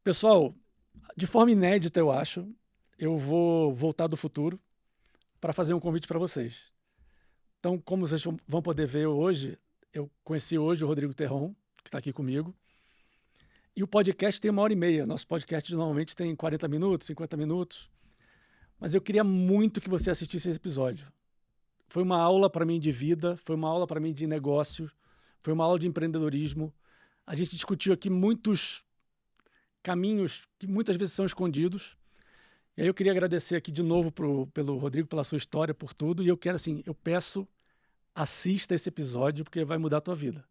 Pessoal, de forma inédita, eu acho, eu vou voltar do futuro para fazer um convite para vocês. Então, como vocês vão poder ver hoje, eu conheci hoje o Rodrigo Terron, que está aqui comigo. E o podcast tem 1h30. Nosso podcast normalmente tem 40 minutos, 50 minutos. Mas eu queria muito que você assistisse esse episódio. Foi uma aula para mim de vida, foi uma aula para mim de negócio, foi uma aula de empreendedorismo. A gente discutiu aqui muitos caminhos que muitas vezes são escondidos. E aí eu queria agradecer aqui de novo pelo Rodrigo, pela sua história, por tudo. E eu quero, assim, eu peço, assista esse episódio, porque vai mudar a tua vida.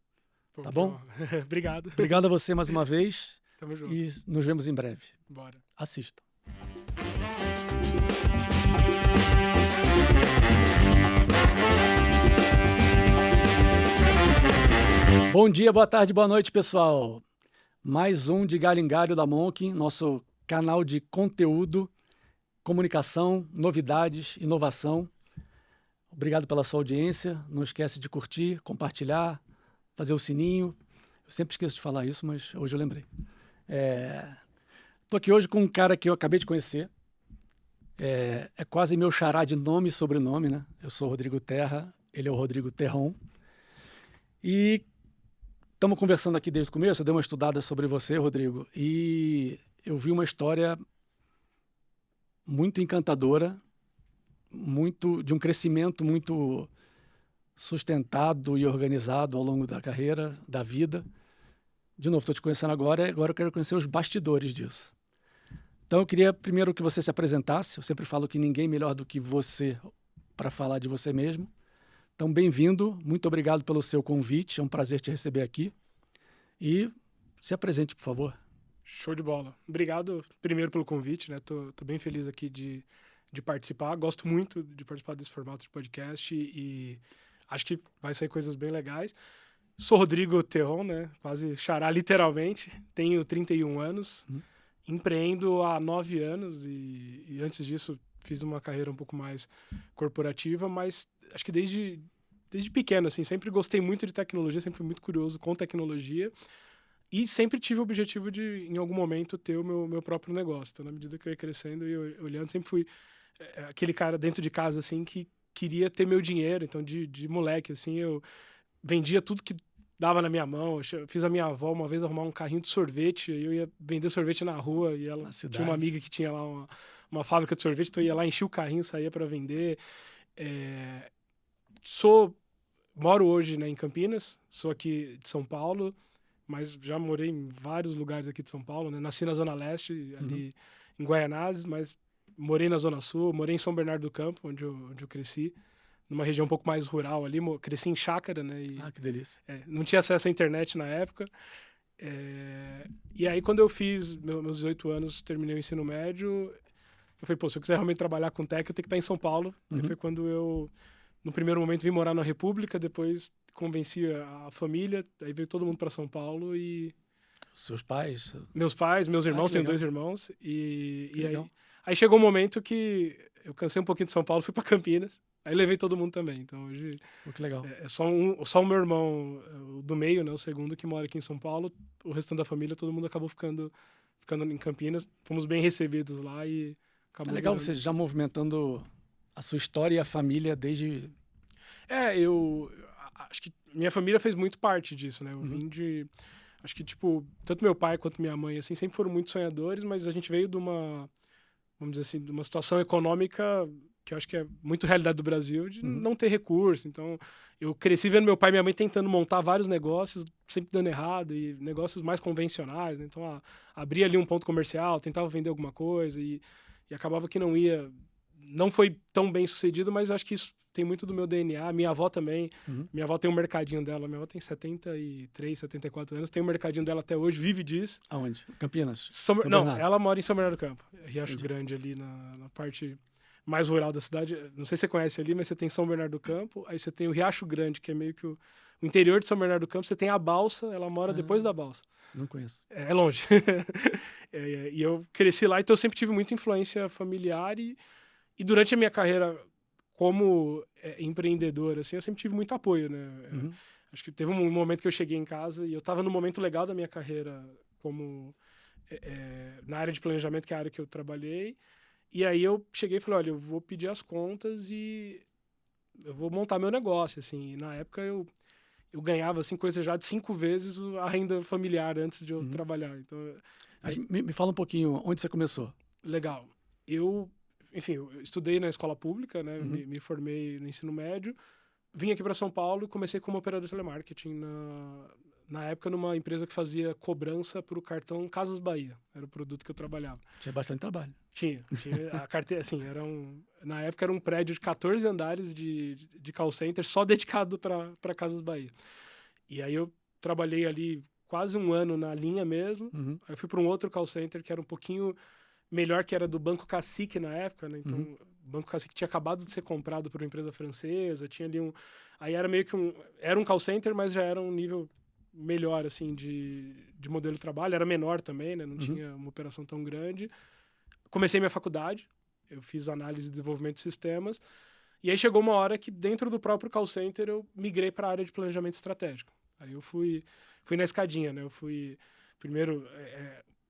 Pô, Tá bom? Obrigado. Obrigado a você mais uma vez. Tamo junto. E nos vemos em breve. Bora. Assista. Bom dia, boa tarde, boa noite, pessoal. Mais um de Galho em Galho da Monk, nosso canal de conteúdo, comunicação, novidades, inovação. Obrigado pela sua audiência. Não esquece de curtir, compartilhar, fazer o sininho. Eu sempre esqueço de falar isso, mas hoje eu lembrei. Estou aqui hoje com um cara que eu acabei de conhecer. É quase meu xará de nome e sobrenome, né? Eu sou o Rodrigo Terra, ele é o Rodrigo Terron. E estamos conversando aqui desde o começo, eu dei uma estudada sobre você, Rodrigo, e eu vi uma história muito encantadora, de um crescimento muito sustentado e organizado ao longo da carreira, da vida. De novo, estou te conhecendo agora eu quero conhecer os bastidores disso. Então, eu queria primeiro que você se apresentasse. Eu sempre falo que ninguém melhor do que você para falar de você mesmo. Então, bem-vindo, muito obrigado pelo seu convite, é um prazer te receber aqui. E se apresente, por favor. Show de bola. Obrigado primeiro pelo convite, né? Tô bem feliz aqui de participar. Gosto muito de participar desse formato de podcast e acho que vai sair coisas bem legais. Sou Rodrigo Terron, né? Quase xará literalmente. Tenho 31 anos. Empreendo há 9 anos e antes disso fiz uma carreira um pouco mais corporativa, mas acho que desde pequeno, assim, sempre gostei muito de tecnologia, sempre fui muito curioso com tecnologia e sempre tive o objetivo de, em algum momento, ter o meu próprio negócio. Então, na medida que eu ia crescendo e olhando, sempre fui aquele cara dentro de casa, assim, que queria ter meu dinheiro. Então, de moleque, assim, eu vendia tudo que dava na minha mão. Eu fiz a minha avó uma vez arrumar um carrinho de sorvete, e eu ia vender sorvete na rua, e ela tinha uma amiga que tinha lá uma fábrica de sorvete, então eu ia lá, enchia o carrinho, saía para vender. Moro hoje, né, em Campinas, sou aqui de São Paulo, mas já morei em vários lugares aqui de São Paulo, né? Nasci na Zona Leste, ali em Guaianazes, mas morei na Zona Sul, morei em São Bernardo do Campo, onde eu cresci, numa região um pouco mais rural ali, cresci em chácara, né? Que delícia. Não tinha acesso à internet na época. E aí, quando eu fiz meus 18 anos, terminei o ensino médio, eu falei, se eu quiser realmente trabalhar com tech, eu tenho que estar em São Paulo. Aí foi quando eu, no primeiro momento, vim morar na República, depois convenci a família, aí veio todo mundo para São Paulo e... Seus pais? Meus pais, meus irmãos, tenho 2 irmãos. Aí chegou um momento que eu cansei um pouquinho de São Paulo, fui para Campinas. Aí levei todo mundo também. Então hoje que legal. É só o meu irmão do meio, né, o segundo, que mora aqui em São Paulo. O restante da família, todo mundo acabou ficando em Campinas. Fomos bem recebidos lá e acabou. É legal você já movimentando a sua história e a família desde... Eu acho que minha família fez muito parte disso, né? Eu vim de... Acho que, tanto meu pai quanto minha mãe, assim, sempre foram muito sonhadores, mas a gente veio de uma, vamos dizer assim, de uma situação econômica que eu acho que é muito realidade do Brasil, de não ter recurso. Então, eu cresci vendo meu pai e minha mãe tentando montar vários negócios, sempre dando errado, e negócios mais convencionais, né? Então, abria ali um ponto comercial, tentava vender alguma coisa e acabava que não ia... Não foi tão bem sucedido, mas acho que isso tem muito do meu DNA. Minha avó também. Minha avó tem um mercadinho dela. Minha avó tem 73, 74 anos. Tem um mercadinho dela até hoje, vive disso. Aonde? Campinas? Não, ela mora em São Bernardo do Campo. Riacho Grande, ali na parte mais rural da cidade. Não sei se você conhece ali, mas você tem São Bernardo do Campo. Aí você tem o Riacho Grande, que é meio que o interior de São Bernardo do Campo. Você tem a Balsa, ela mora depois da Balsa. Não conheço. É longe. E eu cresci lá, então eu sempre tive muita influência familiar e durante a minha carreira como empreendedor, assim, eu sempre tive muito apoio, né? Acho que teve um momento que eu cheguei em casa e eu estava num momento legal da minha carreira como na área de planejamento, que é a área que eu trabalhei. E aí eu cheguei e falei, olha, eu vou pedir as contas e eu vou montar meu negócio, assim. E na época eu ganhava, assim, coisa já de 5 vezes a renda familiar antes de eu trabalhar. Então, Mas me fala um pouquinho onde você começou. legal. Enfim, eu estudei na escola pública, né? Me formei no ensino médio. Vim aqui para São Paulo e comecei como operador de telemarketing na época numa empresa que fazia cobrança para o cartão Casas Bahia. Era o produto que eu trabalhava. Tinha bastante trabalho. Tinha a carteira, assim, na época era um prédio de 14 andares de call center só dedicado para Casas Bahia. E aí eu trabalhei ali quase um ano na linha mesmo. Aí eu fui para um outro call center que era um pouquinho melhor, que era do Banco Cacique na época, né? Então, o Banco Cacique tinha acabado de ser comprado por uma empresa francesa, tinha ali aí era meio que era um call center, mas já era um nível melhor, assim, de modelo de trabalho. Era menor também, né? Não tinha uma operação tão grande. Comecei minha faculdade, eu fiz análise e desenvolvimento de sistemas, e aí chegou uma hora que dentro do próprio call center eu migrei para a área de planejamento estratégico. Aí eu fui na escadinha, né? Eu fui primeiro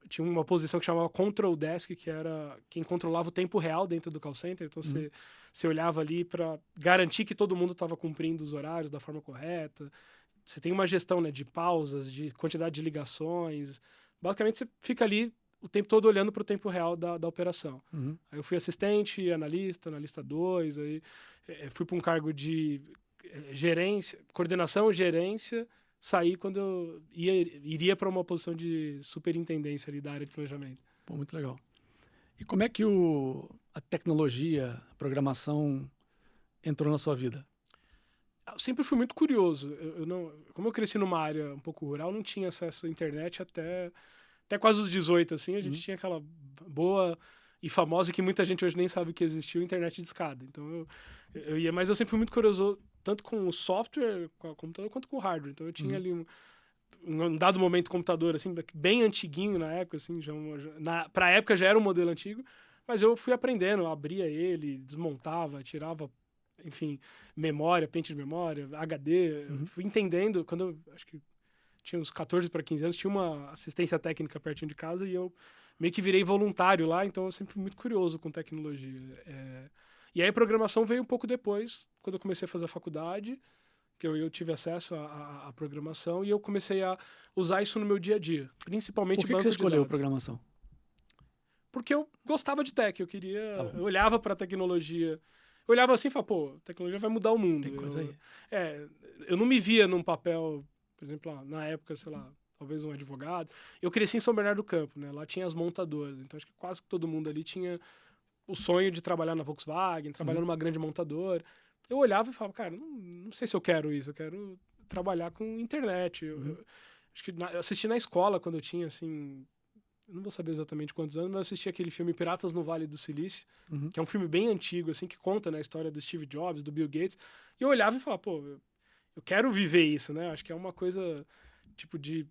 tinha uma posição que chamava Control Desk, que era quem controlava o tempo real dentro do call center. Então você olhava ali para garantir que todo mundo estava cumprindo os horários da forma correta. Você tem uma gestão, né, de pausas, de quantidade de ligações. Basicamente você fica ali o tempo todo olhando para o tempo real da operação. Aí eu fui assistente, analista 2, aí fui para um cargo de gerência, coordenação, gerência, saí quando eu iria para uma posição de superintendência ali da área de planejamento. Pô, muito legal. E como é que a tecnologia, a programação entrou na sua vida? Eu sempre fui muito curioso. Como eu cresci numa área um pouco rural, não tinha acesso à internet até quase os 18, assim, a gente tinha aquela boa e famosa que muita gente hoje nem sabe que existiu, internet de escada. Então eu ia, mas eu sempre fui muito curioso, tanto com o software, com o computador, quanto com o hardware. Então eu tinha ali um dado momento computador, assim, bem antiguinho na época, assim, pra época já era um modelo antigo, mas eu fui aprendendo, eu abria ele, desmontava, tirava, enfim, memória, pente de memória, HD, fui entendendo, quando eu acho que tinha uns 14 para 15 anos, tinha uma assistência técnica pertinho de casa e eu meio que virei voluntário lá, então eu sempre fui muito curioso com tecnologia. E aí a programação veio um pouco depois, quando eu comecei a fazer a faculdade, que eu tive acesso à programação e eu comecei a usar isso no meu dia a dia, principalmente Por que banco você de escolheu dados. programação? Porque eu gostava de tech, eu olhava para a tecnologia, eu olhava assim e falava, pô, a tecnologia vai mudar o mundo. Tem coisa aí. Eu não me via num papel, por exemplo, na época, sei lá, talvez um advogado. Eu cresci em São Bernardo do Campo, né? Lá tinha as montadoras, então acho que quase todo mundo ali tinha o sonho de trabalhar na Volkswagen, trabalhar numa grande montadora. Eu olhava e falava, cara, não sei se eu quero isso, eu quero trabalhar com internet. Acho que eu assisti na escola quando eu tinha, assim, eu não vou saber exatamente quantos anos, mas eu assisti aquele filme Piratas no Vale do Silício, que é um filme bem antigo, assim, que conta, né, a história do Steve Jobs, do Bill Gates. E eu olhava e falava, pô, eu quero viver isso, né? Acho que é uma coisa, tipo, de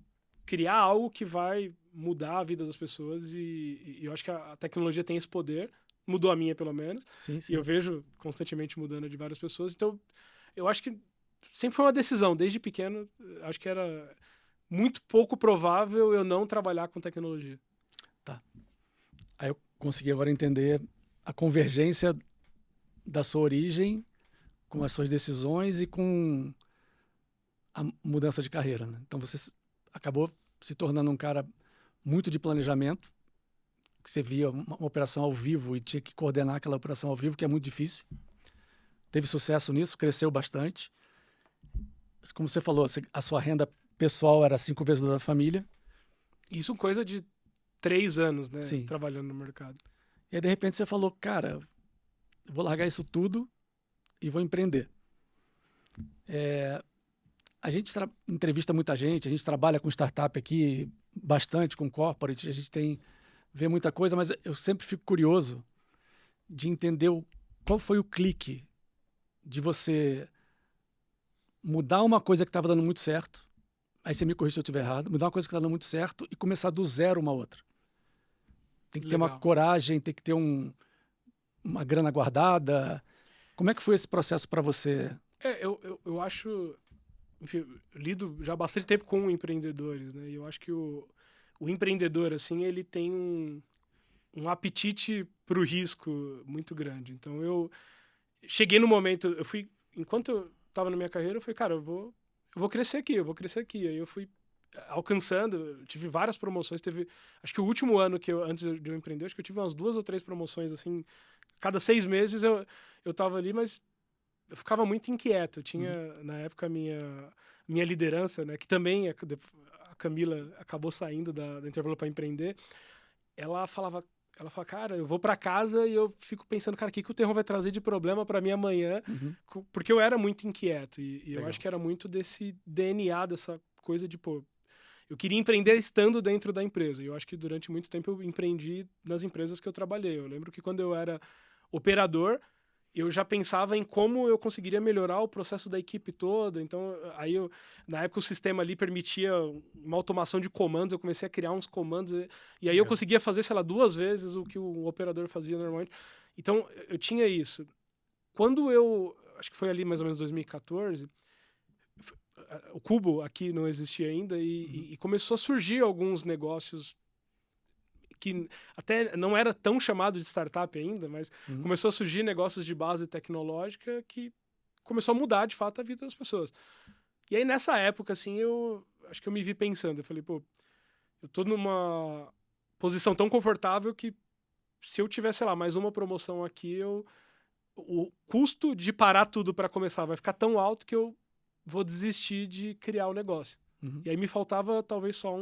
criar algo que vai mudar a vida das pessoas e eu acho que a tecnologia tem esse poder, mudou a minha, pelo menos. Sim. E eu vejo constantemente mudando a de várias pessoas. Então, eu acho que sempre foi uma decisão, desde pequeno, acho que era muito pouco provável eu não trabalhar com tecnologia. Tá. Aí eu consegui agora entender a convergência da sua origem com as suas decisões e com a mudança de carreira, né? Então você acabou se tornando um cara muito de planejamento, que você via uma operação ao vivo e tinha que coordenar aquela operação ao vivo, que é muito difícil. Teve sucesso nisso, cresceu bastante. Como você falou, a sua renda pessoal era 5 vezes da família. Isso coisa de 3 anos, né? Sim. Trabalhando no mercado. E aí, de repente, você falou, cara, eu vou largar isso tudo e vou empreender. A gente entrevista muita gente, a gente trabalha com startup aqui, bastante com corporate, a gente vê muita coisa, mas eu sempre fico curioso de entender qual foi o clique de você mudar uma coisa que estava dando muito certo, aí você me corrige se eu estiver errado, mudar uma coisa que estava dando muito certo e começar do zero uma outra. Tem que ter uma coragem, tem que ter uma grana guardada. Como é que foi esse processo para você? Eu acho... Enfim, eu lido já há bastante tempo com empreendedores, né? E eu acho que o o empreendedor, assim, ele tem um apetite para o risco muito grande. Então, eu cheguei no momento, enquanto eu estava na minha carreira, eu falei, cara, eu vou crescer aqui, eu vou crescer aqui. Aí eu fui alcançando, eu tive várias promoções, acho que o último ano antes de eu empreender, acho que eu tive umas 2 ou 3 promoções, assim, cada 6 meses eu tava ali, mas eu ficava muito inquieto. Eu tinha, na época, a minha liderança, né, que também a Camila acabou saindo da Intervalo para empreender, ela falava, cara, eu vou para casa e eu fico pensando, cara, o que o Terron vai trazer de problema para mim amanhã? Porque eu era muito inquieto e eu acho que era muito desse DNA, dessa coisa de, pô, eu queria empreender estando dentro da empresa. E eu acho que durante muito tempo eu empreendi nas empresas que eu trabalhei. Eu lembro que quando eu era operador, eu já pensava em como eu conseguiria melhorar o processo da equipe toda. Então, na época o sistema ali permitia uma automação de comandos, eu comecei a criar uns comandos, e aí eu conseguia fazer, sei lá, 2 vezes o que o operador fazia normalmente. Então, eu tinha isso. Quando acho que foi ali mais ou menos 2014, o Cubo aqui não existia ainda e começou a surgir alguns negócios que até não era tão chamado de startup ainda, mas começou a surgir negócios de base tecnológica que começou a mudar, de fato, a vida das pessoas. E aí, nessa época, assim, eu acho que eu me vi pensando, eu falei, pô, eu tô numa posição tão confortável que se eu tivesse, sei lá, mais uma promoção aqui, o custo de parar tudo para começar vai ficar tão alto que eu vou desistir de criar o negócio. E aí me faltava talvez só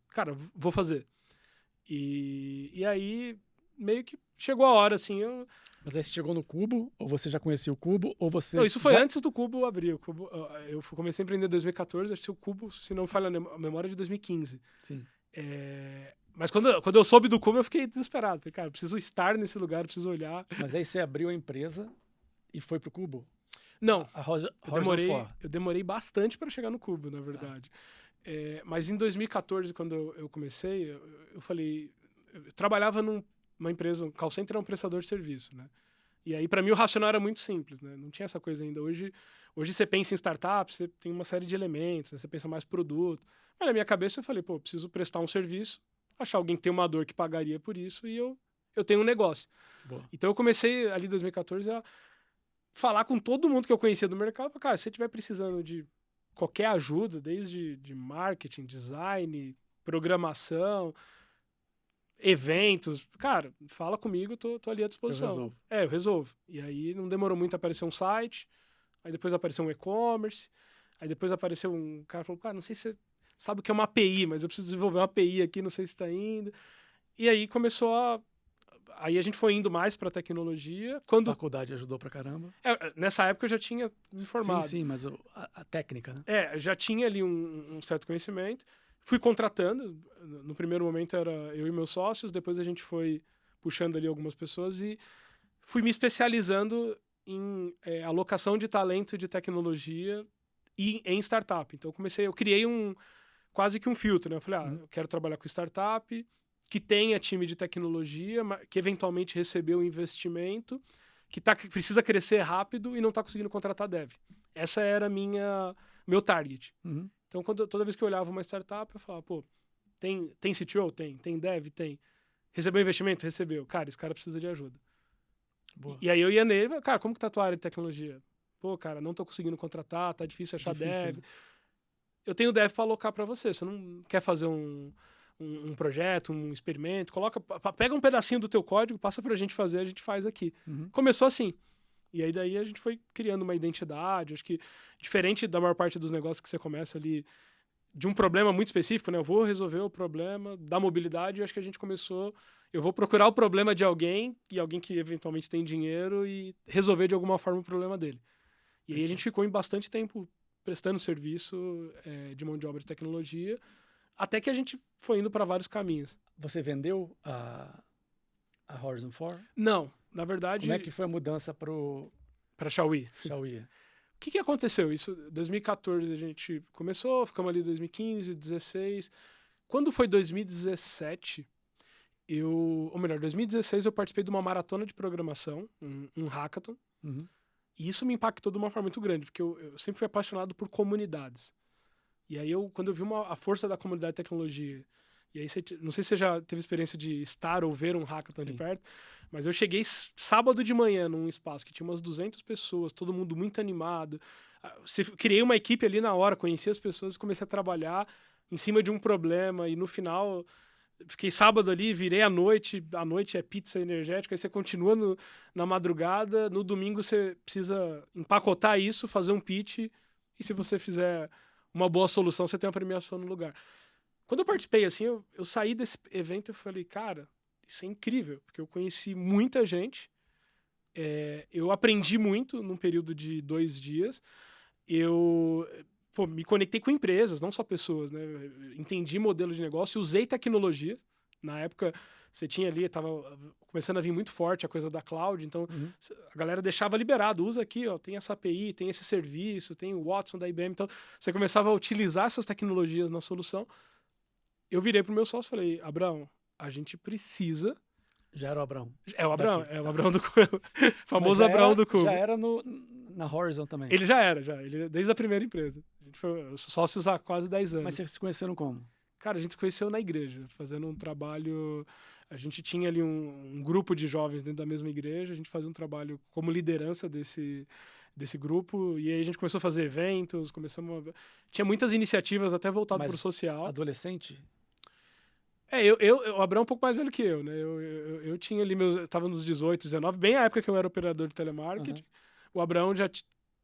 cara, vou fazer. E aí meio que chegou a hora, assim, Mas aí você chegou no Cubo, ou você já conhecia o Cubo, ou você... Não, isso foi antes do Cubo abrir. Eu comecei a empreender em 2014, acho que o Cubo, se não falha a memória, é de 2015. Sim. Mas quando eu soube do Cubo, eu fiquei desesperado. Falei, cara, preciso estar nesse lugar, preciso olhar. Mas aí você abriu a empresa e foi pro Cubo? Não, eu demorei bastante para chegar no Cubo, na verdade. Mas em 2014, quando eu comecei, eu falei... Eu trabalhava numa empresa, um call center é um prestador de serviço, né? E aí, para mim, o racional era muito simples, né? Não tinha essa coisa ainda. Hoje você pensa em startup, você tem uma série de elementos, né? Você pensa mais produto. Mas na minha cabeça eu falei, pô, preciso prestar um serviço, achar alguém que tem uma dor que pagaria por isso e eu tenho um negócio. Boa. Então eu comecei ali em 2014 a falar com todo mundo que eu conhecia do mercado. Cara, se você estiver precisando de qualquer ajuda, desde de marketing, design, programação, eventos, cara, fala comigo, tô ali à disposição. Eu resolvo. Eu resolvo. E aí não demorou muito a aparecer um site, aí depois apareceu um e-commerce, aí depois apareceu um cara falou, cara, não sei se você sabe o que é uma API, mas eu preciso desenvolver uma API aqui, não sei se está indo. E aí aí a gente foi indo mais para tecnologia. A faculdade ajudou pra caramba. Nessa época eu já tinha me formado. Sim, mas a técnica, né? Já tinha ali um certo conhecimento. Fui contratando, no primeiro momento era eu e meus sócios, depois a gente foi puxando ali algumas pessoas e fui me especializando em alocação de talento de tecnologia e em startup. Então eu criei quase que um filtro, né? Eu falei, eu quero trabalhar com startup, que tenha time de tecnologia, que eventualmente recebeu investimento, que precisa crescer rápido e não está conseguindo contratar dev. Essa era meu target. Então, toda vez que eu olhava uma startup, eu falava, pô, tem CTO? Tem dev? Tem. Recebeu investimento? Recebeu. Cara, esse cara precisa de ajuda. Boa. E aí eu ia nele, cara, como que tá a tua área de tecnologia? Pô, cara, não tô conseguindo contratar, tá difícil achar dev. Né? Eu tenho dev para alocar para você. Você não quer fazer um projeto, um experimento? Pega um pedacinho do teu código, passa pra gente fazer, a gente faz aqui. Começou assim. E aí daí a gente foi criando uma identidade, acho que diferente da maior parte dos negócios que você começa ali de um problema muito específico, né? Eu vou resolver o problema da mobilidade, acho que a gente começou, eu vou procurar o problema de alguém e alguém que eventualmente tem dinheiro e resolver de alguma forma o problema dele. E aí a gente ficou em bastante tempo prestando serviço de mão de obra de tecnologia, até que a gente foi indo para vários caminhos. Você vendeu a Horizon 4? Não. Na verdade... Como é que foi a mudança para Xiaomi? Xiaomi. O que aconteceu? Isso, 2014 a gente começou, ficamos ali em 2015, 2016. Quando foi 2017, 2016 eu participei de uma maratona de programação, um hackathon. E isso me impactou de uma forma muito grande, porque eu sempre fui apaixonado por comunidades. E aí, quando eu vi a força da comunidade de tecnologia E aí, não sei se você já teve experiência de estar ou ver um hackathon de Sim. perto, mas eu cheguei sábado de manhã num espaço que tinha umas 200 pessoas, todo mundo muito animado. Criei uma equipe ali na hora, conheci as pessoas e comecei a trabalhar em cima de um problema. E no final, fiquei sábado ali, virei à noite é pizza energética, aí você continua na madrugada, no domingo você precisa empacotar isso, fazer um pitch, e se você fizer uma boa solução, você tem uma premiação no lugar. Quando eu participei, assim, eu saí desse evento e falei, cara, isso é incrível, porque eu conheci muita gente, eu aprendi muito num período de 2 dias, eu me conectei com empresas, não só pessoas, né? Entendi modelo de negócio, usei tecnologias. Na época, você tinha ali, estava começando a vir muito forte a coisa da cloud, então a galera deixava liberado, usa aqui, ó, tem essa API, tem esse serviço, tem o Watson da IBM, então você começava a utilizar essas tecnologias na solução. Eu virei pro meu sócio e falei, Abraão, a gente precisa... Já era o Abraão. É o Abraão, Daqui, é o tá. Abraão do Cubo. Famoso Abraão do Cubo. Já era na Horizon também. Ele já era, ele, desde a primeira empresa. A gente foi sócios há quase 10 anos. Mas vocês se conheceram como? Cara, a gente se conheceu na igreja, fazendo um trabalho... A gente tinha ali um grupo de jovens dentro da mesma igreja, a gente fazia um trabalho como liderança desse grupo, e aí a gente começou a fazer eventos, tinha muitas iniciativas até voltado para o social. Adolescente? O Abraão é um pouco mais velho que eu, né? Eu tinha ali tava nos 18, 19, bem a época que eu era operador de telemarketing. Uhum. O Abraão já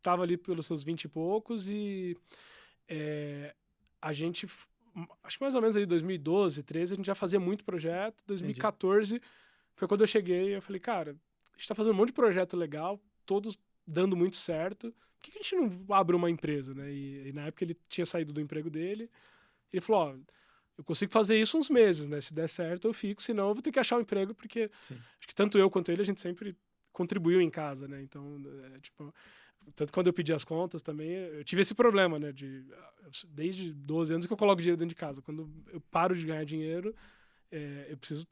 tava ali pelos seus 20 e poucos e a gente, acho que mais ou menos ali 2012, 13, a gente já fazia muito projeto. 2014 Entendi. Foi quando eu cheguei e eu falei, cara, a gente tá fazendo um monte de projeto legal, todos dando muito certo. Por que a gente não abre uma empresa, né? E na época ele tinha saído do emprego dele. Ele falou, ó, eu consigo fazer isso uns meses, né? Se der certo, eu fico. Senão, eu vou ter que achar um emprego, porque Sim. Acho que tanto eu quanto ele, a gente sempre contribuiu em casa, né? Então, tanto quando eu pedi as contas também, eu tive esse problema, né? Desde 12 anos que eu coloco dinheiro dentro de casa. Quando eu paro de ganhar dinheiro, eu preciso,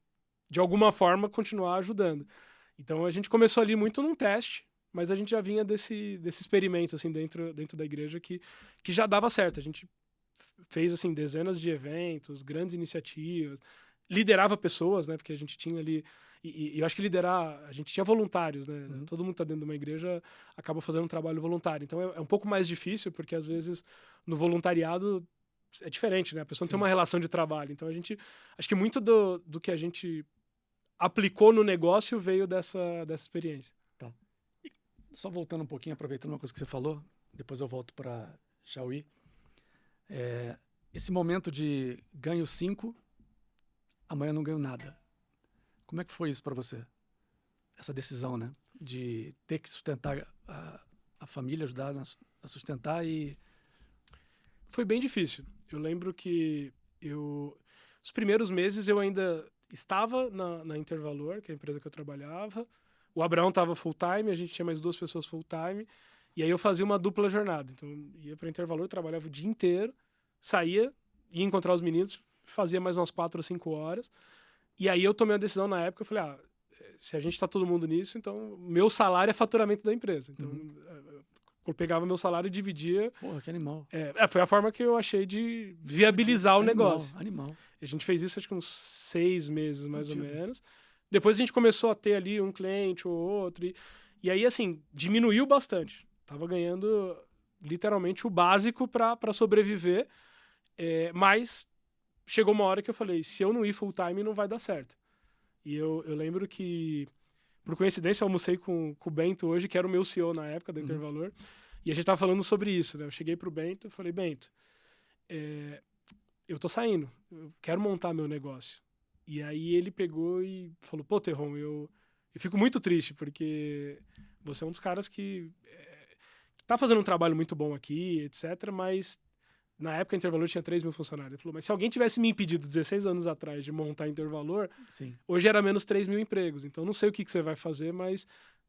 de alguma forma, continuar ajudando. Então, a gente começou ali muito num teste, mas a gente já vinha desse experimento, assim, dentro da igreja que já dava certo. A gente fez, assim, dezenas de eventos, grandes iniciativas, liderava pessoas, né? Porque a gente tinha ali... E eu acho que a gente tinha voluntários, né? Uhum. Todo mundo tá dentro de uma igreja, acaba fazendo um trabalho voluntário. Então, é um pouco mais difícil, porque, às vezes, no voluntariado é diferente, né? A pessoa não tem uma relação de trabalho. Então, acho que muito do que a gente aplicou no negócio veio dessa experiência. Tá. E só voltando um pouquinho, aproveitando uma coisa que você falou, depois eu volto para Xiaoyi. Esse momento de ganho 5, amanhã não ganho nada. Como é que foi isso para você? Essa decisão, né? De ter que sustentar a família, ajudar a sustentar e... Foi bem difícil. Eu lembro que os primeiros meses eu ainda estava na Intervalor, que é a empresa que eu trabalhava. O Abraão estava full-time, a gente tinha mais 2 pessoas full-time. E aí eu fazia uma dupla jornada. Então, ia para Intervalor, trabalhava o dia inteiro, saía, ia encontrar os meninos, fazia mais umas 4 ou 5 horas. E aí eu tomei a decisão na época, eu falei, se a gente está todo mundo nisso, então meu salário é faturamento da empresa. Então, eu pegava meu salário e dividia. Porra, que animal. Foi a forma que eu achei de viabilizar o negócio. Animal. A gente fez isso acho que uns 6 meses, mais ou menos. Depois a gente começou a ter ali um cliente ou outro. E aí, assim, diminuiu bastante. Tava ganhando literalmente o básico para sobreviver. Mas chegou uma hora que eu falei, se eu não ir full time, não vai dar certo. E eu lembro que, por coincidência, eu almocei com o Bento hoje, que era o meu CEO na época da Intervalor. E a gente tava falando sobre isso, né? Eu cheguei pro Bento e falei, Bento, eu tô saindo, eu quero montar meu negócio. E aí ele pegou e falou, pô, Terron, eu fico muito triste, porque você é um dos caras que tá fazendo um trabalho muito bom aqui, etc., mas na época a Intervalor tinha 3 mil funcionários. Ele falou, mas se alguém tivesse me impedido 16 anos atrás de montar a Intervalor, hoje era menos 3 mil empregos. Então não sei o que você vai fazer, mas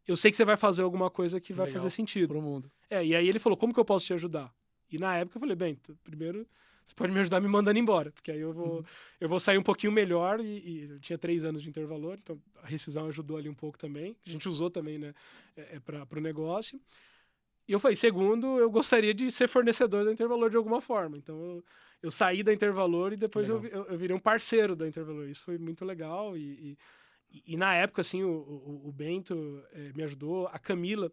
eu sei que você vai fazer alguma coisa que vai fazer sentido pro mundo. E aí ele falou, como que eu posso te ajudar? E na época eu falei, bem, primeiro você pode me ajudar me mandando embora, porque aí eu vou sair um pouquinho melhor e eu tinha 3 anos de Intervalor, então a rescisão ajudou ali um pouco também. A gente usou também, né, para o negócio. E eu falei, segundo, eu gostaria de ser fornecedor da Intervalor de alguma forma. Então eu saí da Intervalor e depois Legal. eu virei um parceiro da Intervalor. Isso foi muito legal. E na época, assim, o Bento me ajudou. A Camila,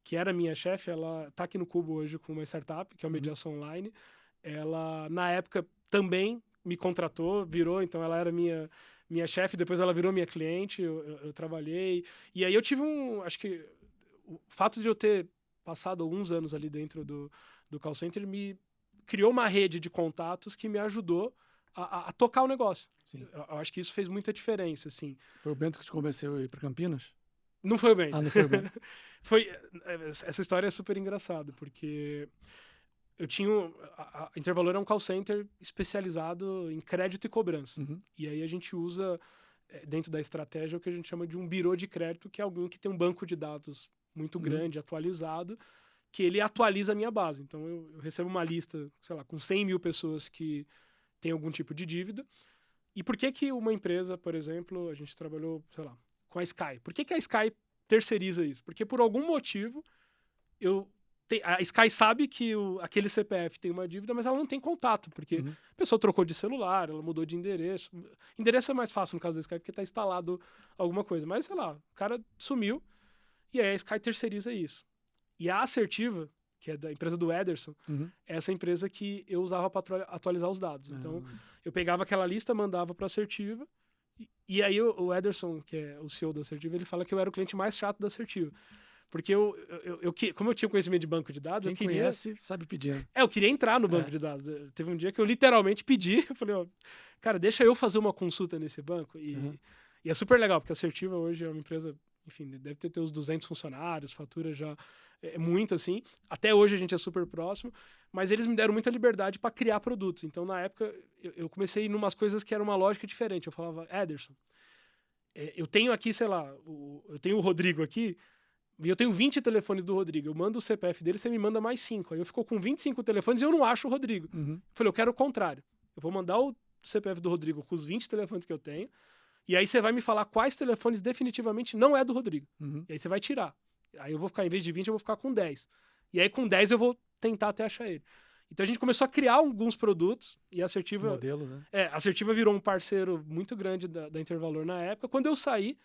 que era minha chefe, ela tá aqui no Cubo hoje com uma startup, que é o Mediação Online. Ela, na época, também me contratou, virou, então ela era minha chefe, depois ela virou minha cliente, eu trabalhei. E aí eu tive acho que o fato de eu ter passado alguns anos ali dentro do call center me criou uma rede de contatos que me ajudou a tocar o negócio. Sim. Eu acho que isso fez muita diferença, assim. Foi o Bento que te convenceu a ir para Campinas? Não foi o Bento. Ah, não foi o Bento. Essa história é super engraçada, porque eu tinha... A Intervalor é um call center especializado em crédito e cobrança. Uhum. E aí a gente usa, dentro da estratégia, o que a gente chama de um birô de crédito, que é alguém que tem um banco de dados muito grande, atualizado, que ele atualiza a minha base. Então eu recebo uma lista, sei lá, com 100 mil pessoas que têm algum tipo de dívida. E por que uma empresa, por exemplo, a gente trabalhou, sei lá, com a Sky. Por que a Sky terceiriza isso? Porque por algum motivo a Sky sabe que aquele CPF tem uma dívida, mas ela não tem contato, porque a pessoa trocou de celular, ela mudou de endereço. Endereço é mais fácil no caso da Sky, porque está instalado alguma coisa. Mas, sei lá, o cara sumiu e aí a Sky terceiriza isso. E a Assertiva, que é da empresa do Ederson, é essa empresa que eu usava para atualizar os dados. Então, eu pegava aquela lista, mandava para a Assertiva, e aí o Ederson, que é o CEO da Assertiva, ele fala que eu era o cliente mais chato da Assertiva. Porque como eu tinha conhecimento de banco de dados, Quem eu queria... conhece, sabe pedir. Né? eu queria entrar no banco de dados. Teve um dia que eu literalmente pedi, eu falei, cara, deixa eu fazer uma consulta nesse banco. E é super legal, porque a Assertiva hoje é uma empresa, enfim, deve ter uns 200 funcionários, fatura já é muito assim. Até hoje a gente é super próximo, mas eles me deram muita liberdade para criar produtos. Então, na época, eu comecei em umas coisas que era uma lógica diferente. Eu falava, Ederson, eu tenho aqui, sei lá, eu tenho o Rodrigo aqui, e eu tenho 20 telefones do Rodrigo. Eu mando o CPF dele, você me manda mais 5. Aí eu fico com 25 telefones e eu não acho o Rodrigo. Eu falei, eu quero o contrário. Eu vou mandar o CPF do Rodrigo com os 20 telefones que eu tenho, e aí você vai me falar quais telefones definitivamente não é do Rodrigo. E aí você vai tirar. Aí eu vou ficar, em vez de 20, eu vou ficar com 10. E aí com 10 eu vou tentar até achar ele. Então a gente começou a criar alguns produtos e a Assertiva... Modelos, né? a Assertiva virou um parceiro muito grande da Intervalor na época. Quando eu saí,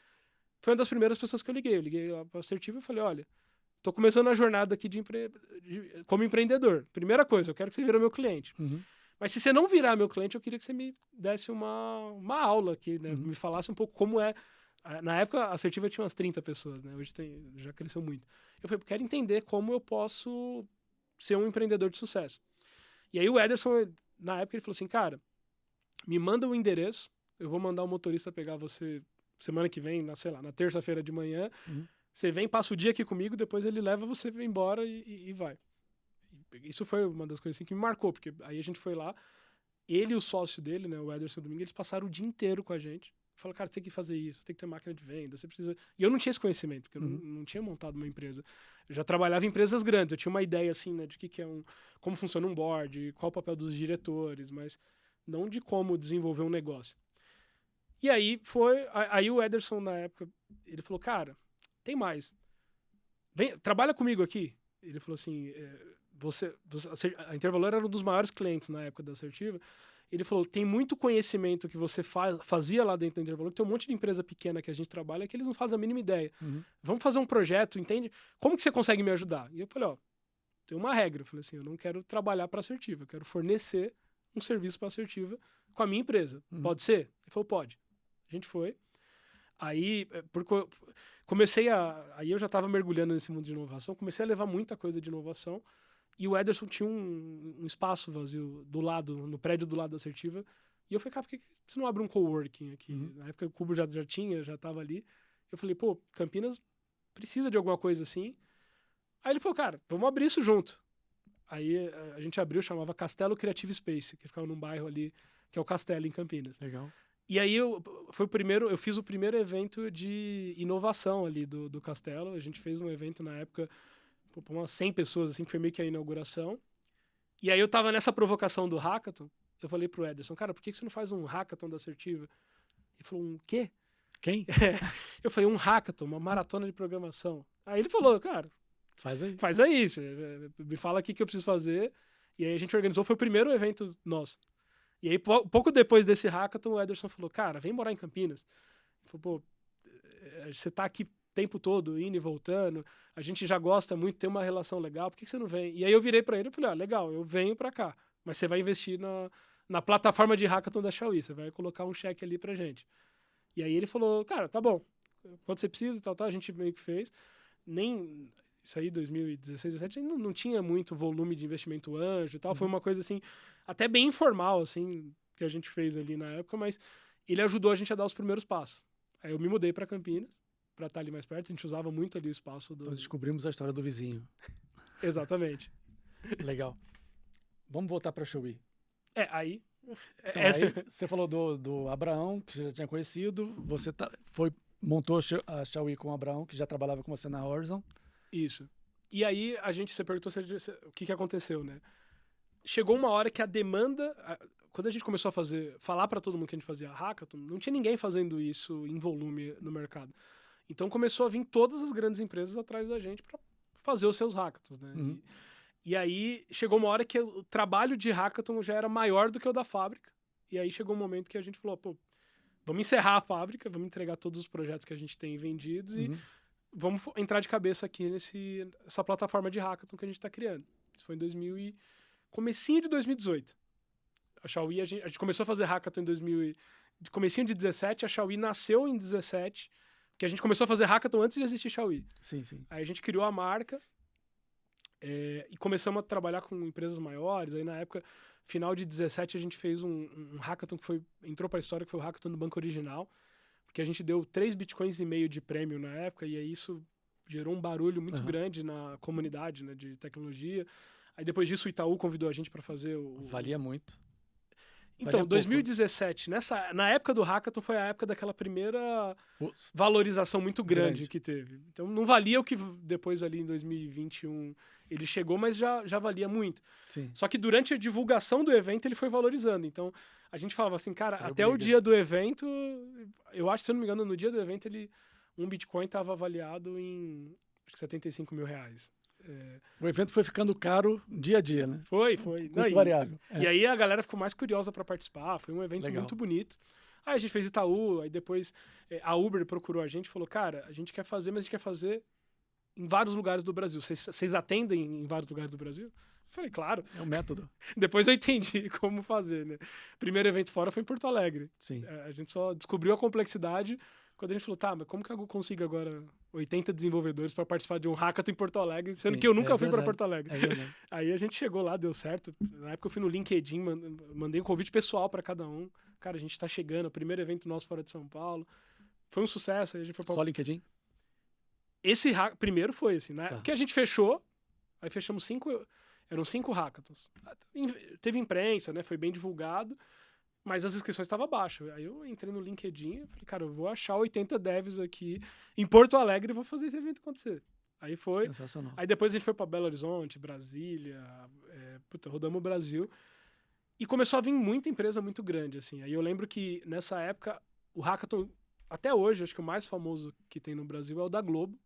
foi uma das primeiras pessoas que eu liguei. Eu liguei lá para a Assertiva e falei, olha, tô começando a jornada aqui como empreendedor. Primeira coisa, eu quero que você vira meu cliente. Mas se você não virar meu cliente, eu queria que você me desse uma aula aqui, né? Me falasse um pouco como é. Na época, a Assertiva tinha umas 30 pessoas, né? Hoje já cresceu muito. Eu falei, quero entender como eu posso ser um empreendedor de sucesso. E aí o Ederson, na época, ele falou assim, cara, me manda o endereço, eu vou mandar o motorista pegar você semana que vem, sei lá, na terça-feira de manhã. Você vem, passa o dia aqui comigo, depois ele leva você embora e vai. Isso foi uma das coisas assim, que me marcou, porque aí a gente foi lá, ele e o sócio dele, né, o Ederson Domingo, eles passaram o dia inteiro com a gente. Falaram, cara, você tem que fazer isso, tem que ter máquina de venda, você precisa... E eu não tinha esse conhecimento, porque eu não tinha montado uma empresa. Eu já trabalhava em empresas grandes, eu tinha uma ideia, assim, né, de que é como funciona um board, qual o papel dos diretores, mas não de como desenvolver um negócio. E aí aí o Ederson, na época, ele falou, cara, tem mais. Trabalha comigo aqui. Ele falou assim, a Intervalor era um dos maiores clientes na época da Assertiva. Ele falou, tem muito conhecimento que você fazia lá dentro da Intervalor, tem um monte de empresa pequena que a gente trabalha que eles não fazem a mínima ideia. Vamos fazer um projeto, entende? Como que você consegue me ajudar? E eu falei, tem uma regra. Eu falei assim, eu não quero trabalhar para a Assertiva, eu quero fornecer um serviço para a Assertiva com a minha empresa. Pode ser? Ele falou, pode. A gente foi. Aí, aí eu já estava mergulhando nesse mundo de inovação, comecei a levar muita coisa de inovação. E o Ederson tinha um espaço vazio no prédio do lado da Assertiva. E eu falei, cara, por que você não abre um coworking aqui? Na época o Cubo já estava ali. Eu falei, pô, Campinas precisa de alguma coisa assim. Aí ele falou, cara, vamos abrir isso junto. Aí a gente abriu, chamava Castelo Creative Space, que ficava num bairro ali, que é o Castelo, em Campinas. Legal. E aí eu fiz o primeiro evento de inovação ali do Castelo. A gente fez um evento na época para umas 100 pessoas, assim, que foi meio que a inauguração. E aí eu tava nessa provocação do hackathon, eu falei pro Ederson, cara, por que você não faz um hackathon da Assertiva? Ele falou, um quê? Quem? Eu falei, um hackathon, uma maratona de programação. Aí ele falou, cara, faz aí. Faz aí, você me fala aqui o que eu preciso fazer. E aí a gente organizou, foi o primeiro evento nosso. E aí, pouco depois desse hackathon, o Ederson falou, cara, vem morar em Campinas. Ele falou, pô, você tá aqui o tempo todo, indo e voltando, a gente já gosta muito, tem uma relação legal, por que você não vem? E aí eu virei pra ele e falei, legal, eu venho pra cá, mas você vai investir na plataforma de hackathon da Xiaomi, você vai colocar um cheque ali pra gente. E aí ele falou, cara, tá bom, quanto você precisa, tal, a gente meio que fez. Nem... Isso aí, 2016, 2017, não tinha muito volume de investimento anjo e tal. Foi uma coisa, assim, até bem informal, assim, que a gente fez ali na época, mas ele ajudou a gente a dar os primeiros passos. Aí eu me mudei para Campinas, para estar ali mais perto. A gente usava muito ali o espaço do... Então descobrimos a história do vizinho. Exatamente. Legal. Vamos voltar para a Xiaomi. Aí... Então, aí você falou do Abraão, que você já tinha conhecido. Você montou a Xiaomi com o Abraão, que já trabalhava com você na Horizon. Isso. E aí, você perguntou o que aconteceu, né? Chegou uma hora que a demanda... Quando a gente começou a falar para todo mundo que a gente fazia hackathon, não tinha ninguém fazendo isso em volume no mercado. Então começou a vir todas as grandes empresas atrás da gente para fazer os seus hackathons, né? Uhum. E aí chegou uma hora que o trabalho de hackathon já era maior do que o da fábrica. E aí chegou um momento que a gente falou, pô, vamos encerrar a fábrica, vamos entregar todos os projetos que a gente tem vendidos e vamos entrar de cabeça aqui nessa plataforma de hackathon que a gente está criando. Isso foi em comecinho de 2018. A Xiaomi, a gente começou a fazer hackathon comecinho de 17, a Xiaomi nasceu em 17, porque a gente começou a fazer hackathon antes de existir Xiaomi. Sim, sim. Aí a gente criou a marca e começamos a trabalhar com empresas maiores. Aí na época, final de 17, a gente fez um hackathon que entrou para a história, que foi o hackathon do Banco Original, porque a gente deu 3,5 bitcoins de prêmio na época, e aí isso gerou um barulho muito grande na comunidade, né, de tecnologia. Aí depois disso o Itaú convidou a gente para fazer Valia muito. Então, 2017, na época do hackathon, foi a época daquela primeira valorização muito grande que teve. Então, não valia o que depois ali em 2021 ele chegou, mas já valia muito. Sim. Só que durante a divulgação do evento ele foi valorizando. Então, a gente falava assim, cara, até o dia do evento, eu acho, se eu não me engano, no dia do evento, um Bitcoin estava avaliado em acho que 75 mil reais. O evento foi ficando caro dia a dia, né? Foi. Muito variável. E aí a galera ficou mais curiosa para participar. Foi um evento muito bonito. Aí a gente fez Itaú, aí depois a Uber procurou a gente e falou, cara, a gente quer fazer, mas a gente quer fazer em vários lugares do Brasil. Vocês atendem em vários lugares do Brasil? Eu falei, claro. É um método. Depois eu entendi como fazer, né? O primeiro evento fora foi em Porto Alegre. Sim. A gente só descobriu a complexidade quando a gente falou, tá, mas como que eu consigo agora 80 desenvolvedores para participar de um hackathon em Porto Alegre, sendo que eu nunca fui para Porto Alegre? É verdade. Aí a gente chegou lá, deu certo. Na época eu fui no LinkedIn, mandei um convite pessoal para cada um. Cara, a gente tá chegando, o primeiro evento nosso fora de São Paulo. Foi um sucesso. Aí a gente foi Só LinkedIn? Esse primeiro foi assim, né? Porque a gente fechou, aí fechamos eram 5 hackathons. Teve imprensa, né? Foi bem divulgado. Mas as inscrições estavam baixas. Aí eu entrei no LinkedIn e falei, cara, eu vou achar 80 devs aqui em Porto Alegre e vou fazer esse evento acontecer. Aí foi. Sensacional. Aí depois a gente foi para Belo Horizonte, Brasília, rodamos o Brasil. E começou a vir muita empresa muito grande, assim. Aí eu lembro que nessa época, o hackathon, até hoje, acho que o mais famoso que tem no Brasil é o da Globo,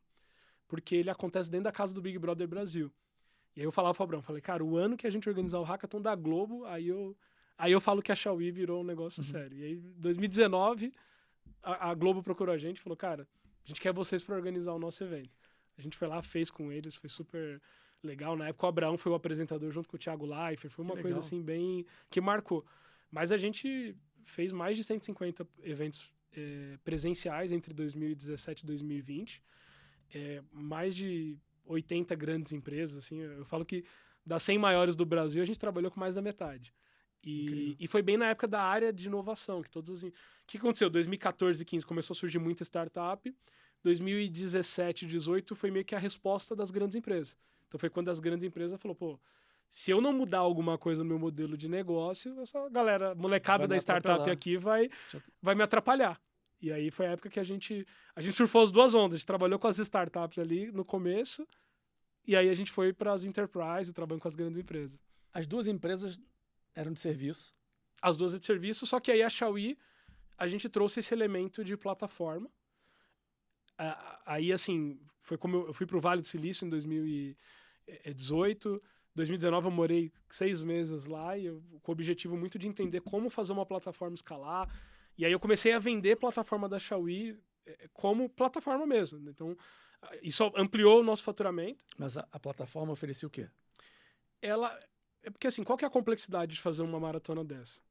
porque ele acontece dentro da casa do Big Brother Brasil. E aí eu falava pro Abrão, falei, cara, o ano que a gente organizar o hackathon da Globo, aí eu falo que a Xiaomi virou um negócio sério. E aí, em 2019, a Globo procurou a gente e falou, cara, a gente quer vocês para organizar o nosso evento. A gente foi lá, fez com eles, foi super legal. Na época, o Abraão foi o apresentador junto com o Thiago Leifert. Foi uma coisa, assim, bem... que marcou. Mas a gente fez mais de 150 eventos presenciais entre 2017 e 2020. Mais de 80 grandes empresas, assim. Eu falo que das 100 maiores do Brasil, a gente trabalhou com mais da metade. E foi bem na época da área de inovação, que todos assim... O que aconteceu? 2014 e 2015 começou a surgir muita startup. 2017 e 2018 foi meio que a resposta das grandes empresas. Então foi quando as grandes empresas falaram, pô, se eu não mudar alguma coisa no meu modelo de negócio, essa galera, molecada da startup aqui vai me atrapalhar. E aí foi a época que a gente surfou as duas ondas. A gente trabalhou com as startups ali no começo, e aí a gente foi para as enterprise, trabalhando com as grandes empresas. As duas empresas eram de serviço? As duas de serviço, só que aí a Xiaomi, a gente trouxe esse elemento de plataforma. Aí, assim, foi como eu fui para o Vale do Silício em 2018, 2019 eu morei 6 meses lá e com o objetivo muito de entender como fazer uma plataforma escalar. E aí eu comecei a vender plataforma da Xiaomi como plataforma mesmo. Então, isso ampliou o nosso faturamento. Mas a plataforma oferecia o quê? Ela... É porque assim, qual que é a complexidade de fazer uma maratona dessa?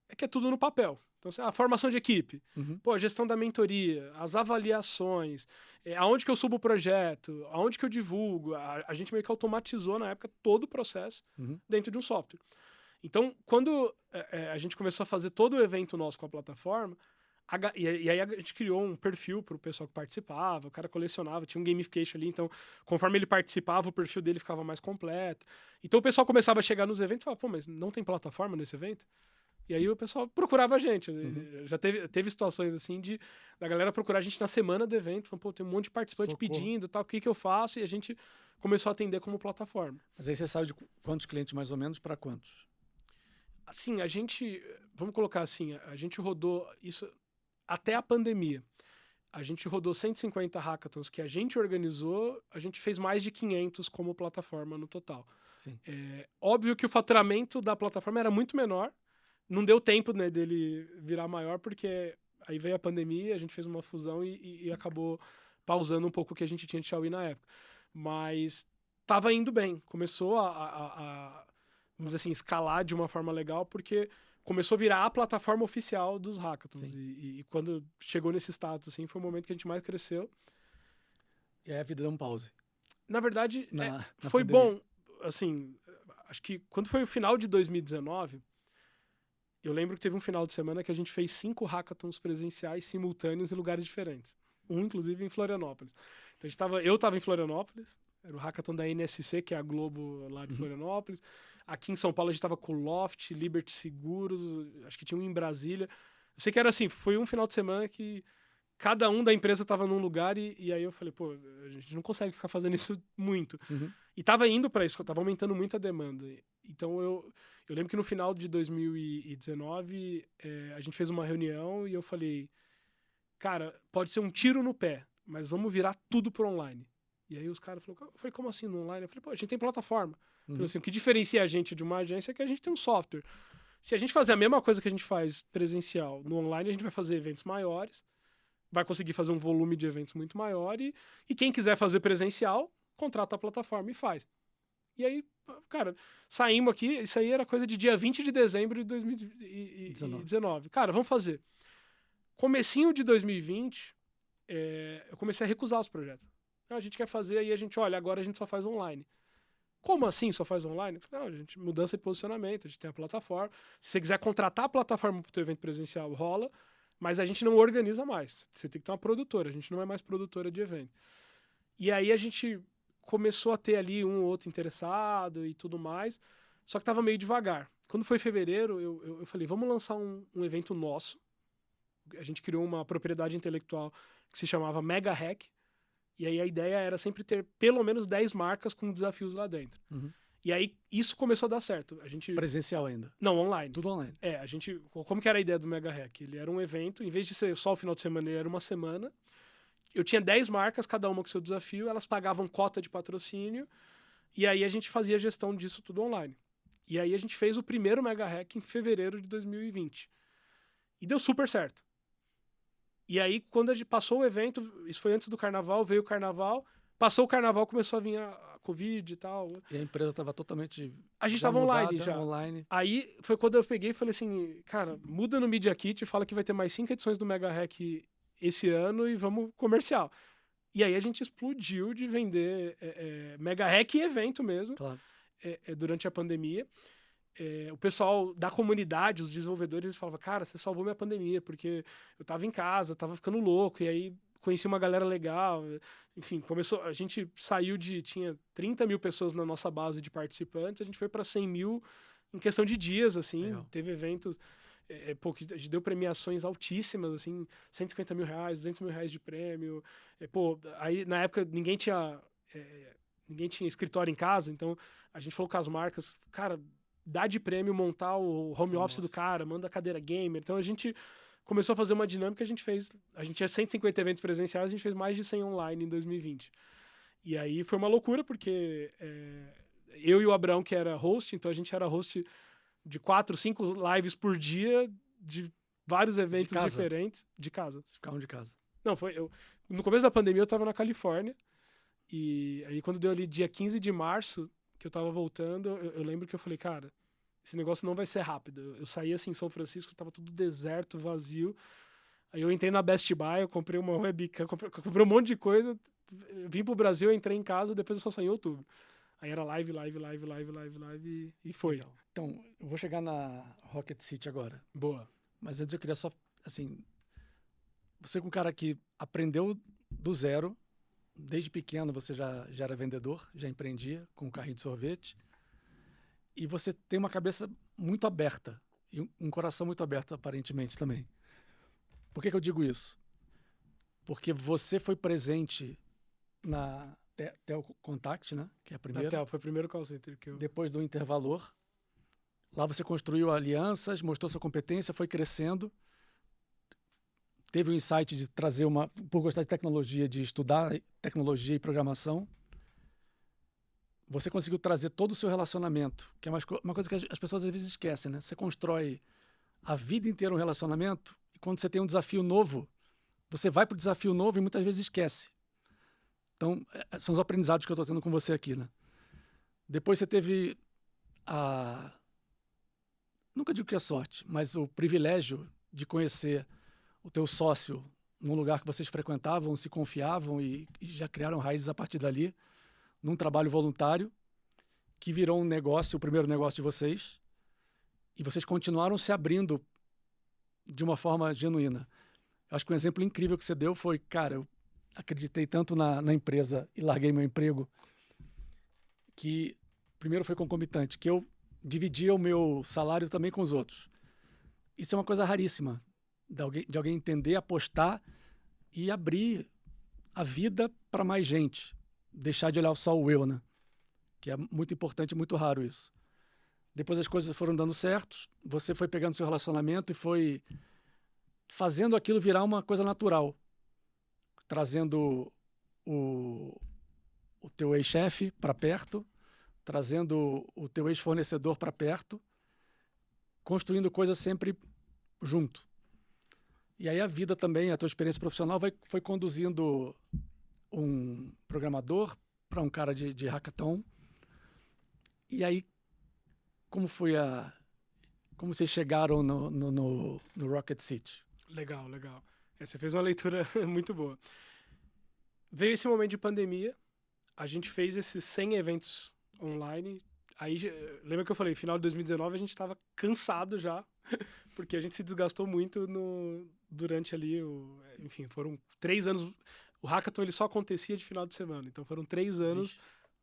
É que é tudo no papel. Então, assim, a formação de equipe, pô, a gestão da mentoria, as avaliações, aonde que eu subo o projeto, aonde que eu divulgo. A gente meio que automatizou, na época, todo o processo dentro de um software. Então, quando a gente começou a fazer todo o evento nosso com a plataforma, e aí a gente criou um perfil para o pessoal que participava, o cara colecionava, tinha um gamification ali, então conforme ele participava, o perfil dele ficava mais completo. Então o pessoal começava a chegar nos eventos e falava, pô, mas não tem plataforma nesse evento? E aí o pessoal procurava a gente. Já teve situações assim da galera procurar a gente na semana do evento, falando, pô, tem um monte de participante pedindo, tal, o que eu faço? E a gente começou a atender como plataforma. Mas aí você sabe de quantos clientes mais ou menos para quantos? Assim, vamos colocar assim, a gente rodou isso até a pandemia. A gente rodou 150 hackathons que a gente organizou, a gente fez mais de 500 como plataforma no total. Sim. Óbvio que o faturamento da plataforma era muito menor, não deu tempo, né, dele virar maior, porque aí veio a pandemia, a gente fez uma fusão e acabou pausando um pouco o que a gente tinha de Xiaomi na época. Mas estava indo bem, começou vamos dizer assim, escalar de uma forma legal, porque começou a virar a plataforma oficial dos hackathons. E quando chegou nesse status, assim, foi o momento que a gente mais cresceu. E aí a vida deu um pause. Na verdade, foi pandemia. bom. Assim, acho que quando foi o final de 2019, eu lembro que teve um final de semana que a gente fez 5 hackathons presenciais simultâneos em lugares diferentes. Um, inclusive, em Florianópolis. Então eu estava em Florianópolis, era o hackathon da NSC, que é a Globo lá de Florianópolis. Aqui em São Paulo a gente estava com o Loft, Liberty Seguros, acho que tinha um em Brasília. Eu sei que era assim, foi um final de semana que cada um da empresa estava num lugar e aí eu falei, pô, a gente não consegue ficar fazendo isso muito. E tava indo para isso, tava aumentando muito a demanda. Então eu lembro que no final de 2019 a gente fez uma reunião e eu falei, cara, pode ser um tiro no pé, mas vamos virar tudo pro online. E aí os caras falaram, eu falei, como assim no online? Eu falei, pô, a gente tem plataforma. Falei assim, o que diferencia a gente de uma agência é que a gente tem um software. Se a gente fazer a mesma coisa que a gente faz presencial no online, a gente vai fazer eventos maiores, vai conseguir fazer um volume de eventos muito maior e quem quiser fazer presencial, contrata a plataforma e faz. E aí, cara, saímos aqui, isso aí era coisa de dia 20 de dezembro de 2019. Cara, vamos fazer. Comecinho de 2020, eu comecei a recusar os projetos. A gente quer fazer, aí a gente, olha, agora a gente só faz online. Como assim só faz online? Eu falei, não, a gente mudança de posicionamento, a gente tem a plataforma. Se você quiser contratar a plataforma para o teu evento presencial, rola, mas a gente não organiza mais. Você tem que ter uma produtora, a gente não é mais produtora de evento. E aí a gente começou a ter ali um ou outro interessado e tudo mais, só que estava meio devagar. Quando foi fevereiro, eu falei, vamos lançar um evento nosso. A gente criou uma propriedade intelectual que se chamava Mega Hack, e aí a ideia era sempre ter pelo menos 10 marcas com desafios lá dentro. E aí isso começou a dar certo. A gente... Presencial ainda? Não, online. Tudo online. Como que era a ideia do Mega Hack? Ele era um evento, em vez de ser só o final de semana, ele era uma semana. Eu tinha 10 marcas, cada uma com seu desafio, elas pagavam cota de patrocínio, e aí a gente fazia a gestão disso tudo online. E aí a gente fez o primeiro Mega Hack em fevereiro de 2020. E deu super certo. E aí, quando a gente passou o evento, isso foi antes do carnaval, veio o carnaval, passou o carnaval, começou a vir a Covid e tal. E a empresa estava totalmente... A gente estava online já. Online. Aí foi quando eu peguei e falei assim, cara, muda no Media Kit, fala que vai ter mais 5 edições do Mega Hack esse ano e vamos comercial. E aí a gente explodiu de vender Mega Hack e evento mesmo, claro. Durante a pandemia. O pessoal da comunidade, os desenvolvedores, eles falavam, cara, você salvou minha pandemia, porque eu tava em casa, tava ficando louco, e aí conheci uma galera legal, enfim, a gente saiu tinha 30 mil pessoas na nossa base de participantes, a gente foi para 100 mil em questão de dias, assim, legal. Teve eventos, a gente deu premiações altíssimas, assim, 150 mil reais, 200 mil reais de prêmio, aí na época ninguém tinha escritório em casa, então a gente falou com as marcas, cara, dá de prêmio montar o home office do cara, manda a cadeira gamer. Então a gente começou a fazer uma dinâmica, a gente tinha 150 eventos presenciais, a gente fez mais de 100 online em 2020. E aí foi uma loucura, porque eu e o Abraão, que era host, então a gente era host de 4, 5 lives por dia, de vários eventos diferentes, de casa. Vocês ficavam de casa. Não, no começo da pandemia eu tava na Califórnia, e aí quando deu ali dia 15 de março, que eu tava voltando, eu lembro que eu falei, cara, esse negócio não vai ser rápido. Eu saí assim em São Francisco, tava tudo deserto, vazio. Aí eu entrei na Best Buy, eu comprei uma webcam, comprei um monte de coisa, vim pro Brasil, entrei em casa, depois eu só saí em outubro. Aí era live e foi. Legal. Então, eu vou chegar na Rocket City agora. Boa. Mas antes eu queria só, assim, você é um cara que aprendeu do zero, desde pequeno você já era vendedor, já empreendia com um carrinho de sorvete, e você tem uma cabeça muito aberta, e um coração muito aberto, aparentemente, também. Por que eu digo isso? Porque você foi presente na Telco Contact, né? Que é a primeira. Foi o primeiro call center que eu... Depois do Intervalor. Lá você construiu alianças, mostrou sua competência, foi crescendo. Teve o insight de trazer por gostar de tecnologia, de estudar tecnologia e programação. Você conseguiu trazer todo o seu relacionamento, que é uma coisa que as pessoas às vezes esquecem, né? Você constrói a vida inteira um relacionamento e quando você tem um desafio novo, você vai para o desafio novo e muitas vezes esquece. Então, são os aprendizados que eu estou tendo com você aqui, né? Depois você teve nunca digo que é sorte, mas o privilégio de conhecer o teu sócio num lugar que vocês frequentavam, se confiavam e já criaram raízes a partir dali, num trabalho voluntário, que virou um negócio, o primeiro negócio de vocês, e vocês continuaram se abrindo de uma forma genuína. Eu acho que um exemplo incrível que você deu foi, cara, eu acreditei tanto na empresa e larguei meu emprego, que primeiro foi concomitante, que eu dividia o meu salário também com os outros. Isso é uma coisa raríssima, de alguém entender, apostar e abrir a vida para mais gente. Deixar de olhar só o eu, né? Que é muito importante e muito raro isso. Depois as coisas foram dando certo, você foi pegando seu relacionamento e foi fazendo aquilo virar uma coisa natural. Trazendo o teu ex-chefe para perto, trazendo o teu ex-fornecedor para perto, construindo coisas sempre junto. E aí a vida também, a tua experiência profissional foi conduzindo um programador para um cara de hackathon. E aí, como vocês chegaram no Rocket City? Legal. Você fez uma leitura muito boa. Veio esse momento de pandemia, a gente fez esses 100 eventos online. Aí, lembra que eu falei, final de 2019 a gente estava cansado já, porque a gente se desgastou muito durante ali, enfim, foram 3 anos. O Hackathon ele só acontecia de final de semana, então foram 3 anos,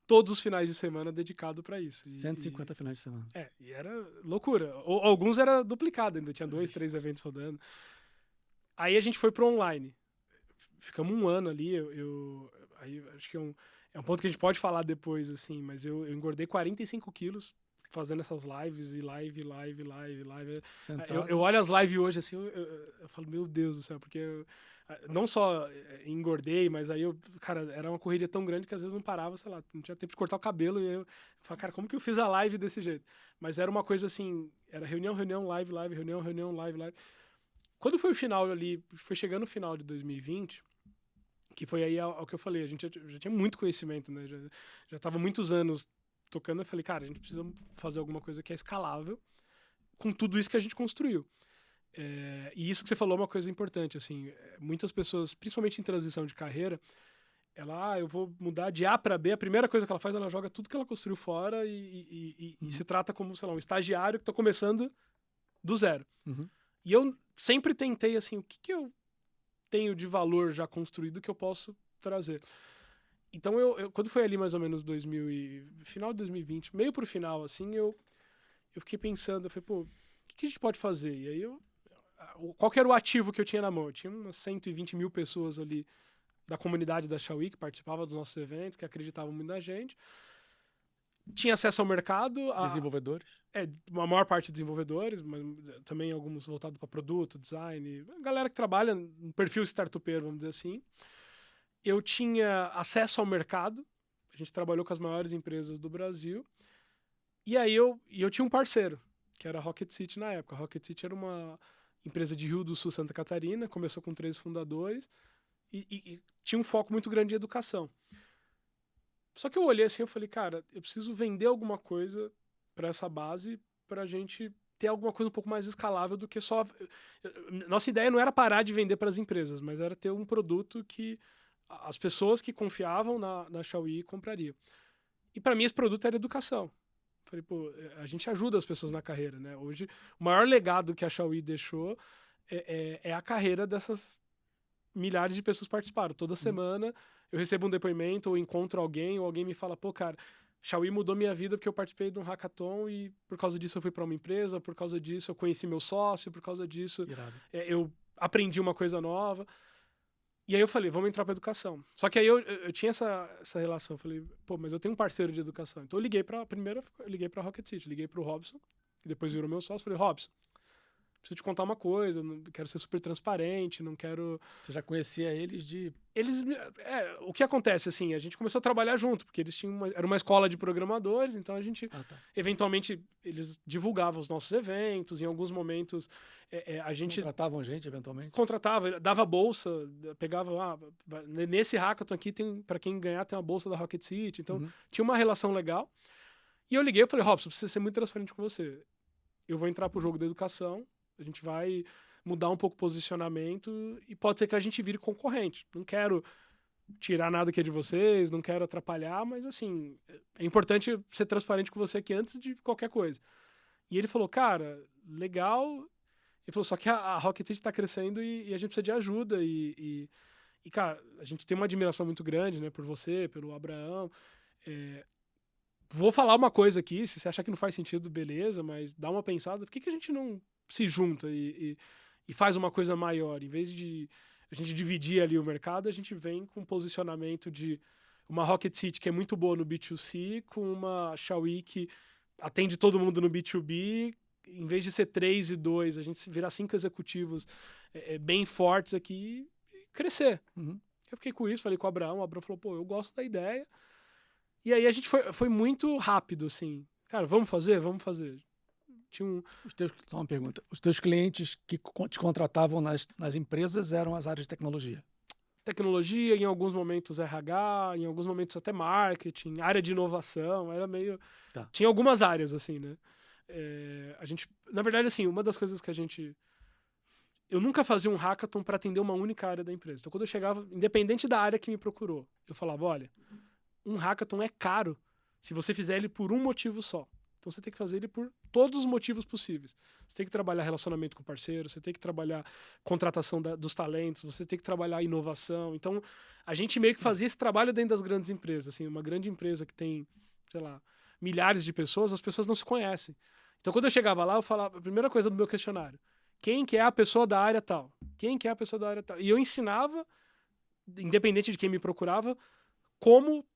todos os finais de semana dedicado para isso. 150 finais de semana. E era loucura. Alguns era duplicado, ainda tinha 2, 3 eventos rodando. Aí a gente foi pro online. Ficamos um ano ali, aí acho que é um ponto que a gente pode falar depois, assim, mas eu engordei 45 quilos fazendo essas lives e live. Eu olho as lives hoje, assim, eu falo, meu Deus do céu, porque eu não só engordei, mas aí cara, era uma corrida tão grande que às vezes não parava, sei lá, não tinha tempo de cortar o cabelo, e eu falo, cara, como que eu fiz a live desse jeito? Mas era uma coisa assim, era reunião, live, reunião, live. Quando foi o final ali, foi chegando o final de 2020, que foi aí ao que eu falei, a gente já tinha muito conhecimento, né? Já estava muitos anos tocando, eu falei, cara, a gente precisa fazer alguma coisa que é escalável com tudo isso que a gente construiu. E isso que você falou é uma coisa importante, assim, muitas pessoas, principalmente em transição de carreira, eu vou mudar de A para B, a primeira coisa que ela faz, ela joga tudo que ela construiu fora e se trata como, sei lá, um estagiário que está começando do zero. Uhum. E eu sempre tentei, assim, o que eu tenho de valor já construído que eu posso trazer. Então, eu quando foi ali mais ou menos final de 2020, meio pro final, assim, eu fiquei pensando, eu falei, pô, o que a gente pode fazer? E aí, qual que era o ativo que eu tinha na mão? Eu tinha umas 120 mil pessoas ali da comunidade da Xiaomi que participava dos nossos eventos, que acreditavam muito na gente. Tinha acesso ao mercado. Desenvolvedores? A maior parte de desenvolvedores, mas também alguns voltados para produto, design. A galera que trabalha no perfil startupeiro, vamos dizer assim. Eu tinha acesso ao mercado. A gente trabalhou com as maiores empresas do Brasil. E aí eu tinha um parceiro, que era a Rocket City na época. A Rocket City era uma empresa de Rio do Sul, Santa Catarina, começou com 3 fundadores e tinha um foco muito grande em educação. Só que eu olhei assim, eu falei, cara, eu preciso vender alguma coisa para essa base pra gente ter alguma coisa um pouco mais escalável do que só... Nossa ideia não era parar de vender para as empresas, mas era ter um produto que as pessoas que confiavam na Xiaoyi comprariam. E para mim esse produto era educação. Falei, pô, a gente ajuda as pessoas na carreira, né? Hoje, o maior legado que a Xiaoyi deixou é a carreira dessas milhares de pessoas que participaram. Toda semana eu recebo um depoimento ou encontro alguém, ou alguém me fala, pô, cara, Xiaoyi mudou minha vida porque eu participei de um hackathon e por causa disso eu fui para uma empresa, por causa disso eu conheci meu sócio, por causa disso eu aprendi uma coisa nova. E aí eu falei, vamos entrar para educação. Só que aí eu tinha essa relação, eu falei, pô, mas eu tenho um parceiro de educação. Então eu liguei para Rocket City, liguei para o Robson, que depois virou meu sócio, falei, Robson, preciso te contar uma coisa, não quero ser super transparente, não quero... Você já conhecia eles de... o que acontece, assim, a gente começou a trabalhar junto, porque eles tinham era uma escola de programadores, então a gente, eventualmente, eles divulgavam os nossos eventos, em alguns momentos a gente... Contratavam gente, eventualmente? Contratava, dava bolsa, pegava, nesse hackathon aqui, para quem ganhar, tem uma bolsa da Rocket City, então tinha uma relação legal. E eu liguei e falei, Robson, preciso ser muito transparente com você. Eu vou entrar pro jogo da educação, a gente vai mudar um pouco o posicionamento e pode ser que a gente vire concorrente. Não quero tirar nada aqui de vocês, não quero atrapalhar, mas assim, é importante ser transparente com você aqui antes de qualquer coisa. E ele falou, cara, legal. Ele falou, só que a Rocket City tá crescendo e a gente precisa de ajuda. E, cara, a gente tem uma admiração muito grande, né, por você, pelo Abraão. Vou falar uma coisa aqui, se você achar que não faz sentido, beleza, mas dá uma pensada, por que a gente não se junta e faz uma coisa maior? Em vez de a gente dividir ali o mercado, a gente vem com um posicionamento de uma Rocket City que é muito boa no B2C, com uma Xiaoyi que atende todo mundo no B2B, em vez de ser 3 e 2, a gente virar 5 executivos bem fortes aqui e crescer. Eu fiquei com isso, falei com o Abraão falou, pô, eu gosto da ideia. E aí a gente foi muito rápido, assim. Cara, vamos fazer? Vamos fazer. Só uma pergunta. Os teus clientes que te contratavam nas empresas eram as áreas de tecnologia? Tecnologia, em alguns momentos RH, em alguns momentos até marketing, área de inovação, era meio... Tinha algumas áreas, assim, né? A gente, na verdade, assim, uma das coisas que a gente... Eu nunca fazia um hackathon para atender uma única área da empresa. Então, quando eu chegava, independente da área que me procurou, eu falava, olha, um hackathon é caro se você fizer ele por um motivo só. Então você tem que fazer ele por todos os motivos possíveis. Você tem que trabalhar relacionamento com o parceiro, você tem que trabalhar contratação dos talentos, você tem que trabalhar inovação. Então a gente meio que fazia esse trabalho dentro das grandes empresas. Assim, uma grande empresa que tem, sei lá, milhares de pessoas, as pessoas não se conhecem. Então quando eu chegava lá, eu falava, a primeira coisa do meu questionário, quem que é a pessoa da área tal? Quem que é a pessoa da área tal? E eu ensinava, independente de quem me procurava, como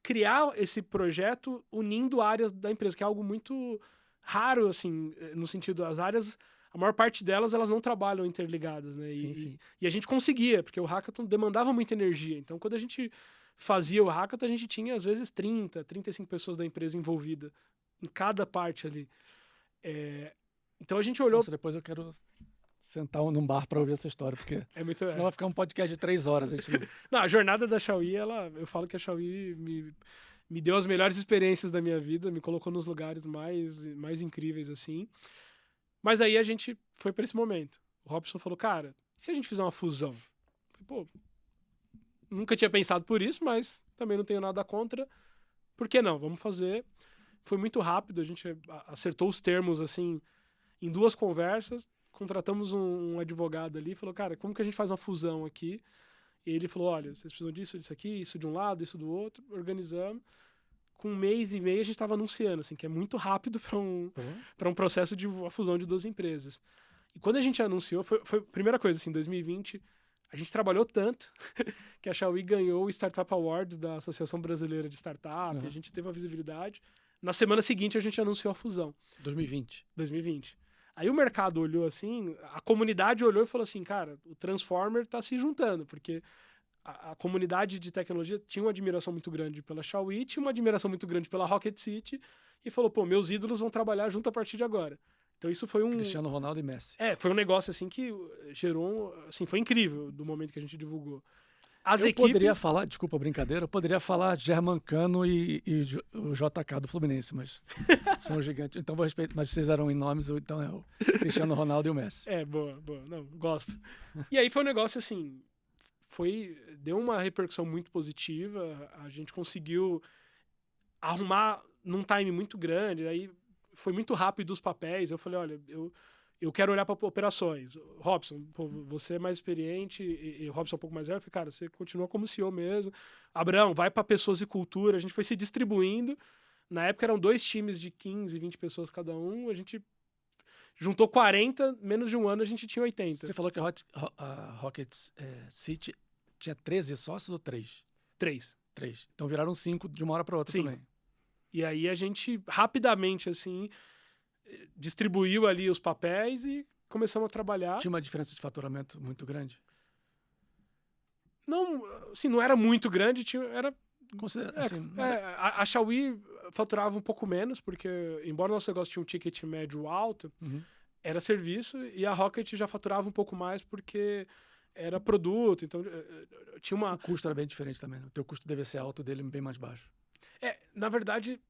criar esse projeto unindo áreas da empresa, que é algo muito raro, assim, no sentido, as áreas, a maior parte delas, elas não trabalham interligadas, né? Sim. E a gente conseguia, porque o hackathon demandava muita energia. Então, quando a gente fazia o hackathon, a gente tinha, às vezes, 30, 35 pessoas da empresa envolvidas em cada parte ali. Então, a gente olhou... Nossa, depois eu quero sentar num bar para ouvir essa história, porque senão vai ficar um podcast de 3 horas. Não, a jornada da Xiaoyi, eu falo que a Xiaoyi me deu as melhores experiências da minha vida, me colocou nos lugares mais incríveis, assim. Mas aí a gente foi para esse momento. O Robson falou, cara, e se a gente fizer uma fusão? Eu falei, pô, nunca tinha pensado por isso, mas também não tenho nada contra. Por que não? Vamos fazer. Foi muito rápido, a gente acertou os termos, assim, em 2 conversas. Contratamos um advogado ali e falou, cara, como que a gente faz uma fusão aqui? E ele falou, olha, vocês precisam disso aqui, isso de um lado, isso do outro. Organizamos. Com 1 mês e meio a gente estava anunciando, assim, que é muito rápido para um processo de uma fusão de 2 empresas. E quando a gente anunciou, foi a primeira coisa, assim, em 2020, a gente trabalhou tanto que a Xiaoyi ganhou o Startup Award da Associação Brasileira de Startup, a gente teve uma visibilidade. Na semana seguinte a gente anunciou a fusão. 2020. Aí o mercado olhou assim, a comunidade olhou e falou assim, cara, o Transformer tá se juntando, porque a comunidade de tecnologia tinha uma admiração muito grande pela Xiaomi, tinha uma admiração muito grande pela Rocket City, e falou, pô, meus ídolos vão trabalhar junto a partir de agora. Então isso foi Cristiano Ronaldo e Messi. foi um negócio assim que gerou, assim, foi incrível do momento que a gente divulgou. Poderia falar, desculpa a brincadeira, eu poderia falar Germancano e o JK do Fluminense, mas são gigantes. Então vou respeitar, mas vocês eram em nomes, então é o Cristiano Ronaldo e o Messi. Boa, não, gosto. E aí foi um negócio assim, deu uma repercussão muito positiva, a gente conseguiu arrumar num time muito grande, aí foi muito rápido os papéis, eu falei, olha, eu quero olhar para operações. Robson, pô, você é mais experiente e Robson é um pouco mais velho. Eu falei, cara, você continua como CEO mesmo. Abraão, vai para pessoas e cultura. A gente foi se distribuindo. Na época eram 2 times de 15, 20 pessoas cada um. A gente juntou 40, menos de um ano a gente tinha 80. Você falou que a Rocket City tinha 13 sócios ou 3? 3. Então viraram 5 de uma hora para outra também. E aí a gente rapidamente, assim, distribuiu ali os papéis e começamos a trabalhar. Tinha uma diferença de faturamento muito grande? Não, assim, não era muito grande, era... Assim, a Xiaomi faturava um pouco menos, porque embora o nosso negócio tinha um ticket médio alto, era serviço, e a Rocket já faturava um pouco mais porque era produto, então tinha uma... O custo era bem diferente também, né? O teu custo deve ser alto, dele bem mais baixo. Na verdade,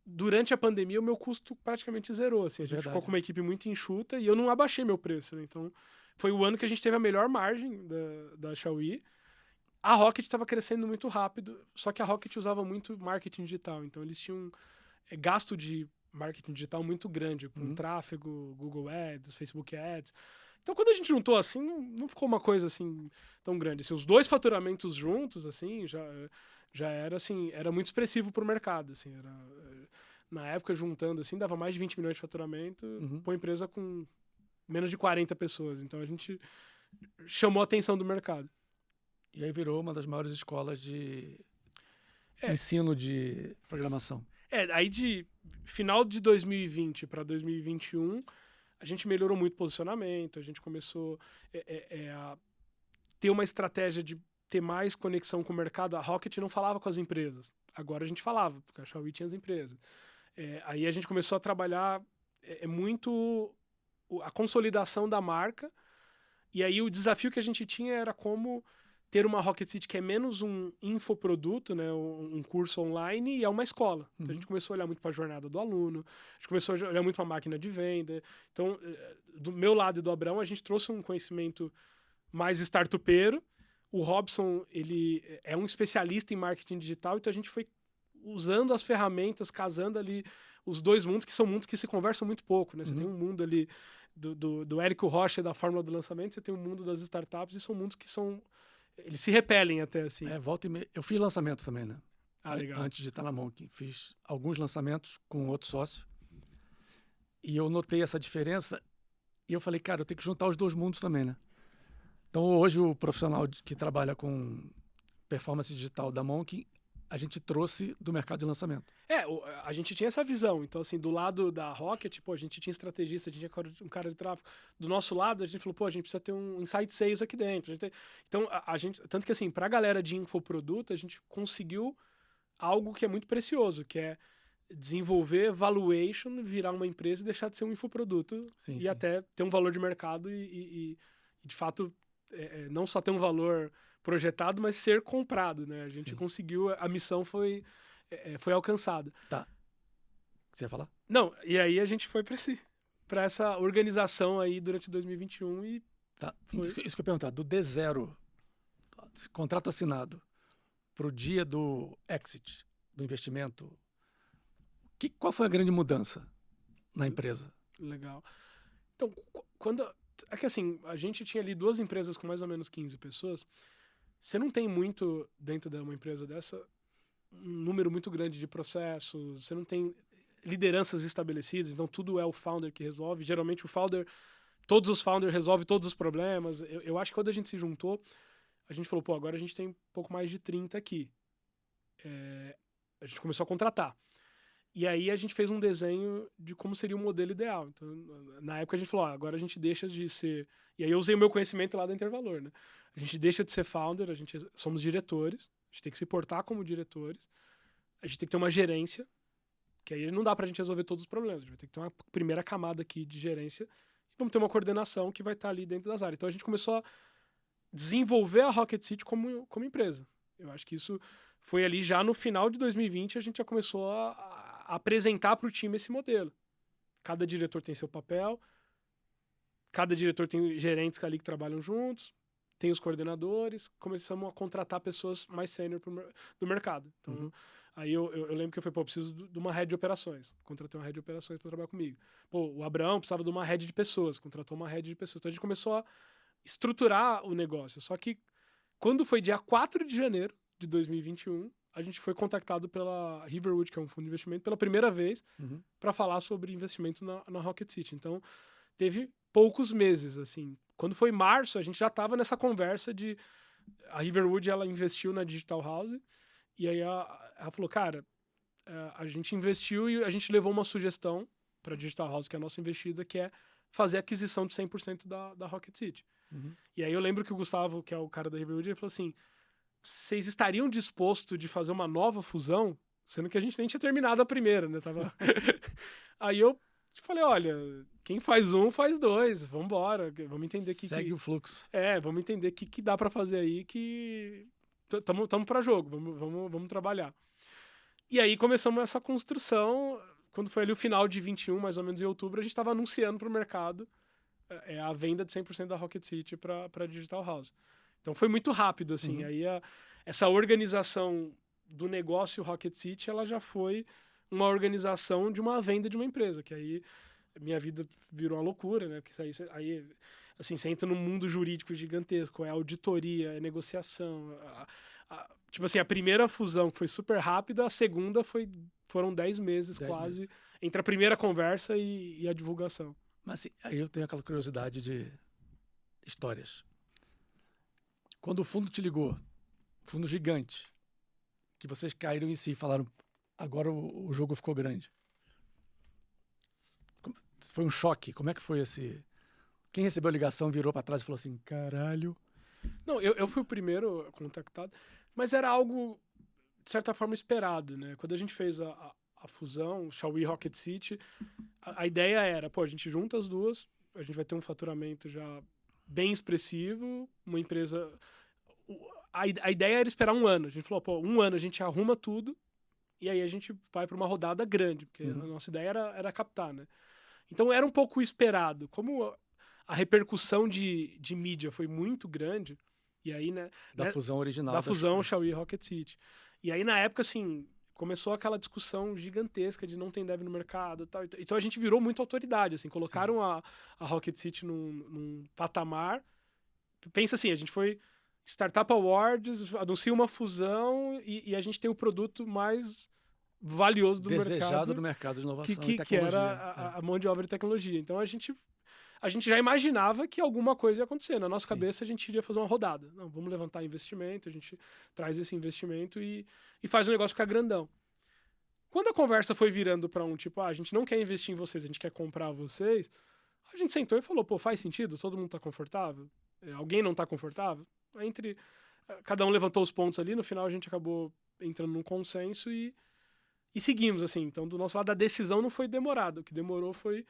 durante a pandemia, o meu custo praticamente zerou, assim, a gente ficou com uma equipe muito enxuta e eu não abaixei meu preço, né? Então, foi o ano que a gente teve a melhor margem da Xiaomi. A Rocket estava crescendo muito rápido, só que a Rocket usava muito marketing digital, então eles tinham gasto de marketing digital muito grande, com tráfego, Google Ads, Facebook Ads. Então, quando a gente juntou assim, não ficou uma coisa assim tão grande. Assim, os 2 faturamentos juntos, assim, já era assim, era muito expressivo para o mercado, assim, na época juntando assim, dava mais de 20 milhões de faturamento, para uma empresa com menos de 40 pessoas. Então a gente chamou a atenção do mercado. E aí virou uma das maiores escolas de ensino de programação. Aí de final de 2020 para 2021, a gente melhorou muito o posicionamento, a gente começou a ter uma estratégia de ter mais conexão com o mercado. A Rocket não falava com as empresas. Agora a gente falava, porque a Xiaomi tinha as empresas. Aí a gente começou a trabalhar muito a consolidação da marca. E aí o desafio que a gente tinha era como ter uma Rocket City que é menos um infoproduto, né, um curso online, e é uma escola. Então a gente começou a olhar muito para a jornada do aluno, a gente começou a olhar muito para a máquina de venda. Então, do meu lado e do Abraão, a gente trouxe um conhecimento mais startupeiro. O Robson, ele é um especialista em marketing digital, então a gente foi usando as ferramentas, casando ali os 2 mundos, que são mundos que se conversam muito pouco, né? Você tem um mundo ali do Érico Rocha, da fórmula do lançamento, você tem um mundo das startups, e são mundos que eles se repelem até, assim. Volta e meia. Eu fiz lançamento também, né? Legal. Antes de estar na Monk. Fiz alguns lançamentos com outro sócio. E eu notei essa diferença. E eu falei, cara, eu tenho que juntar os 2 mundos também, né? Então, hoje, o profissional que trabalha com performance digital da Monk, a gente trouxe do mercado de lançamento. A gente tinha essa visão. Então, assim, do lado da Rocket, a gente tinha estrategista, a gente tinha um cara de tráfego. Do nosso lado, a gente falou, a gente precisa ter um inside sales aqui dentro. Então, a gente... Tanto que, assim, pra galera de infoproduto, a gente conseguiu algo que é muito precioso, que é desenvolver valuation, virar uma empresa e deixar de ser um infoproduto. Sim. Até ter um valor de mercado e de fato, não só ter um valor projetado, mas ser comprado, né? A gente conseguiu, a missão foi alcançada. Tá. Você ia falar? Não, e aí a gente foi para essa organização aí durante 2021 e... Tá. Isso que eu ia perguntar, do D0, contrato assinado, para o dia do exit, do investimento, qual foi a grande mudança na empresa? Legal. Então, é que assim, a gente tinha ali 2 empresas com mais ou menos 15 pessoas. Você não tem muito, dentro de uma empresa dessa, um número muito grande de processos, você não tem lideranças estabelecidas, então tudo é o founder que resolve. Geralmente todos os founders resolvem todos os problemas. Eu acho que quando a gente se juntou, a gente falou, agora a gente tem um pouco mais de 30 aqui. A gente começou a contratar. E aí a gente fez um desenho de como seria o modelo ideal. Então, na época a gente falou, agora a gente deixa de ser... E aí eu usei o meu conhecimento lá da Intervalor, né? A gente deixa de ser founder, somos diretores, a gente tem que se portar como diretores, a gente tem que ter uma gerência, que aí não dá pra gente resolver todos os problemas, a gente vai ter que ter uma primeira camada aqui de gerência, e vamos ter uma coordenação que vai estar ali dentro das áreas. Então a gente começou a desenvolver a Rocket City como empresa. Eu acho que isso foi ali já no final de 2020, a gente já começou a apresentar para o time esse modelo. Cada diretor tem seu papel, cada diretor tem gerentes ali que trabalham juntos, tem os coordenadores, começamos a contratar pessoas mais sênior do mercado. Então, aí eu lembro que eu falei, pô, eu preciso de uma head de operações. Contratei uma head de operações para trabalhar comigo. Pô, o Abraão precisava de uma head de pessoas, contratou uma head de pessoas. Então a gente começou a estruturar o negócio. Só que quando foi dia 4 de janeiro de 2021, a gente foi contactado pela Riverwood, que é um fundo de investimento, pela primeira vez para falar sobre investimento na Rocket City. Então, teve poucos meses, assim. Quando foi março, a gente já estava nessa conversa de... A Riverwood, ela investiu na Digital House, e aí ela falou, cara, a gente investiu e a gente levou uma sugestão para a Digital House, que é a nossa investida, que é fazer a aquisição de 100% da Rocket City. E aí eu lembro que o Gustavo, que é o cara da Riverwood, ele falou assim, vocês estariam dispostos de fazer uma nova fusão? Sendo que a gente nem tinha terminado a primeira, né? Aí eu falei, olha, quem faz um, faz dois. Vamos embora, vamos entender que... Segue o fluxo. Vamos entender o que dá para fazer aí, que... Tamo para jogo, vamos trabalhar. E aí começamos essa construção. Quando foi ali o final de 21, mais ou menos em outubro, a gente estava anunciando para o mercado a venda de 100% da Rocket City para Digital House. Então foi muito rápido, assim. Aí essa organização do negócio Rocket City, ela já foi uma organização de uma venda de uma empresa, que aí minha vida virou uma loucura, né? Porque aí assim, você entra num mundo jurídico gigantesco, é auditoria, é negociação. Tipo assim, a primeira fusão foi super rápida, a segunda foram 10 meses quase, entre a primeira conversa e a divulgação. Mas assim, aí eu tenho aquela curiosidade de histórias. Quando o fundo te ligou, fundo gigante, que vocês caíram em si e falaram, agora o jogo ficou grande. Foi um choque. Como é que foi esse... Quem recebeu a ligação virou para trás e falou assim, caralho... Não, eu fui o primeiro contactado, mas era algo, de certa forma, esperado, né? Quando a gente fez a fusão, Shall We Rocket City, a ideia era, pô, a gente junta as duas, a gente vai ter um faturamento já bem expressivo, uma empresa... A ideia era esperar um ano. A gente falou, pô, um ano a gente arruma tudo e aí a gente vai para uma rodada grande, porque a nossa ideia era captar, né? Então era um pouco esperado. Como a repercussão de mídia foi muito grande, e aí, né... Da fusão original. Da fusão Shall We Rocket City. E aí, na época, assim, começou aquela discussão gigantesca de não tem dev no mercado e tal. Então a gente virou muito autoridade, assim. Colocaram a Rocket City num patamar. Pensa assim, a gente foi... Startup Awards, anuncia uma fusão e a gente tem o produto mais valioso do mercado. Desejado do mercado de inovação e tecnologia. Que era a mão de obra de tecnologia. Então a gente já imaginava que alguma coisa ia acontecer. Na nossa cabeça a gente iria fazer uma rodada. Não, vamos levantar investimento, a gente traz esse investimento e faz o negócio ficar grandão. Quando a conversa foi virando para um tipo, a gente não quer investir em vocês, a gente quer comprar vocês, a gente sentou e falou, pô, faz sentido? Todo mundo tá confortável? Alguém não tá confortável? Cada um levantou os pontos ali, no final a gente acabou entrando num consenso e seguimos, assim. Então, do nosso lado, a decisão não foi demorada. O que demorou foi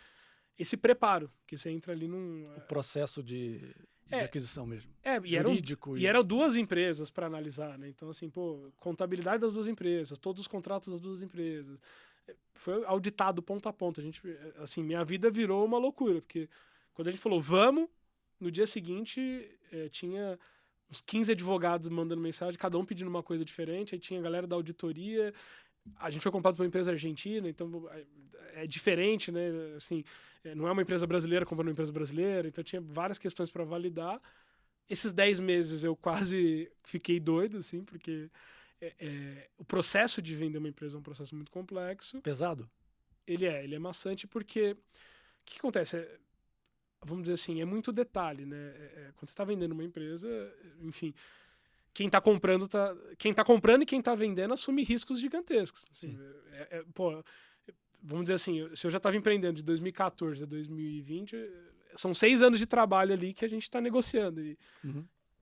esse preparo, que você entra ali num... O processo de aquisição mesmo. Jurídico. E eram duas empresas para analisar, né? Então, assim, pô, contabilidade das duas empresas, todos os contratos das duas empresas. Foi auditado ponto a ponto. A gente, assim, minha vida virou uma loucura, porque quando a gente falou, vamos, no dia seguinte, tinha... uns 15 advogados mandando mensagem, cada um pedindo uma coisa diferente, aí tinha a galera da auditoria, a gente foi comprado por uma empresa argentina, então é diferente, né, assim, não é uma empresa brasileira comprando uma empresa brasileira, então tinha várias questões para validar. Esses 10 meses eu quase fiquei doido, assim, porque o processo de vender uma empresa é um processo muito complexo. Pesado? Ele é maçante porque, o que acontece? Vamos dizer assim, é muito detalhe, né? Quando você está vendendo uma empresa, enfim, quem está comprando e quem está vendendo assume riscos gigantescos. Assim, pô, vamos dizer assim, se eu já estava empreendendo de 2014 a 2020, são 6 anos de trabalho ali que a gente está negociando.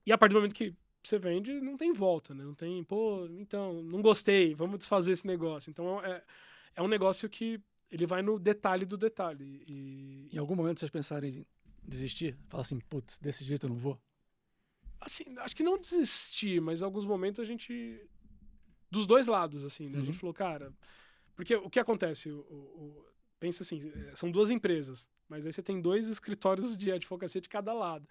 E a partir do momento que você vende, não tem volta, né? Não tem, pô, então, não gostei, vamos desfazer esse negócio. Então, é um negócio que ele vai no detalhe do detalhe. Em algum momento vocês pensaram em desistir? Falar assim, putz, desse jeito eu não vou? Assim, acho que não desistir, mas em alguns momentos a gente... Dos dois lados, assim, né? A gente falou, cara... Porque o que acontece? Pensa assim, são 2 empresas, mas aí você tem 2 escritórios de advocacia de cada lado.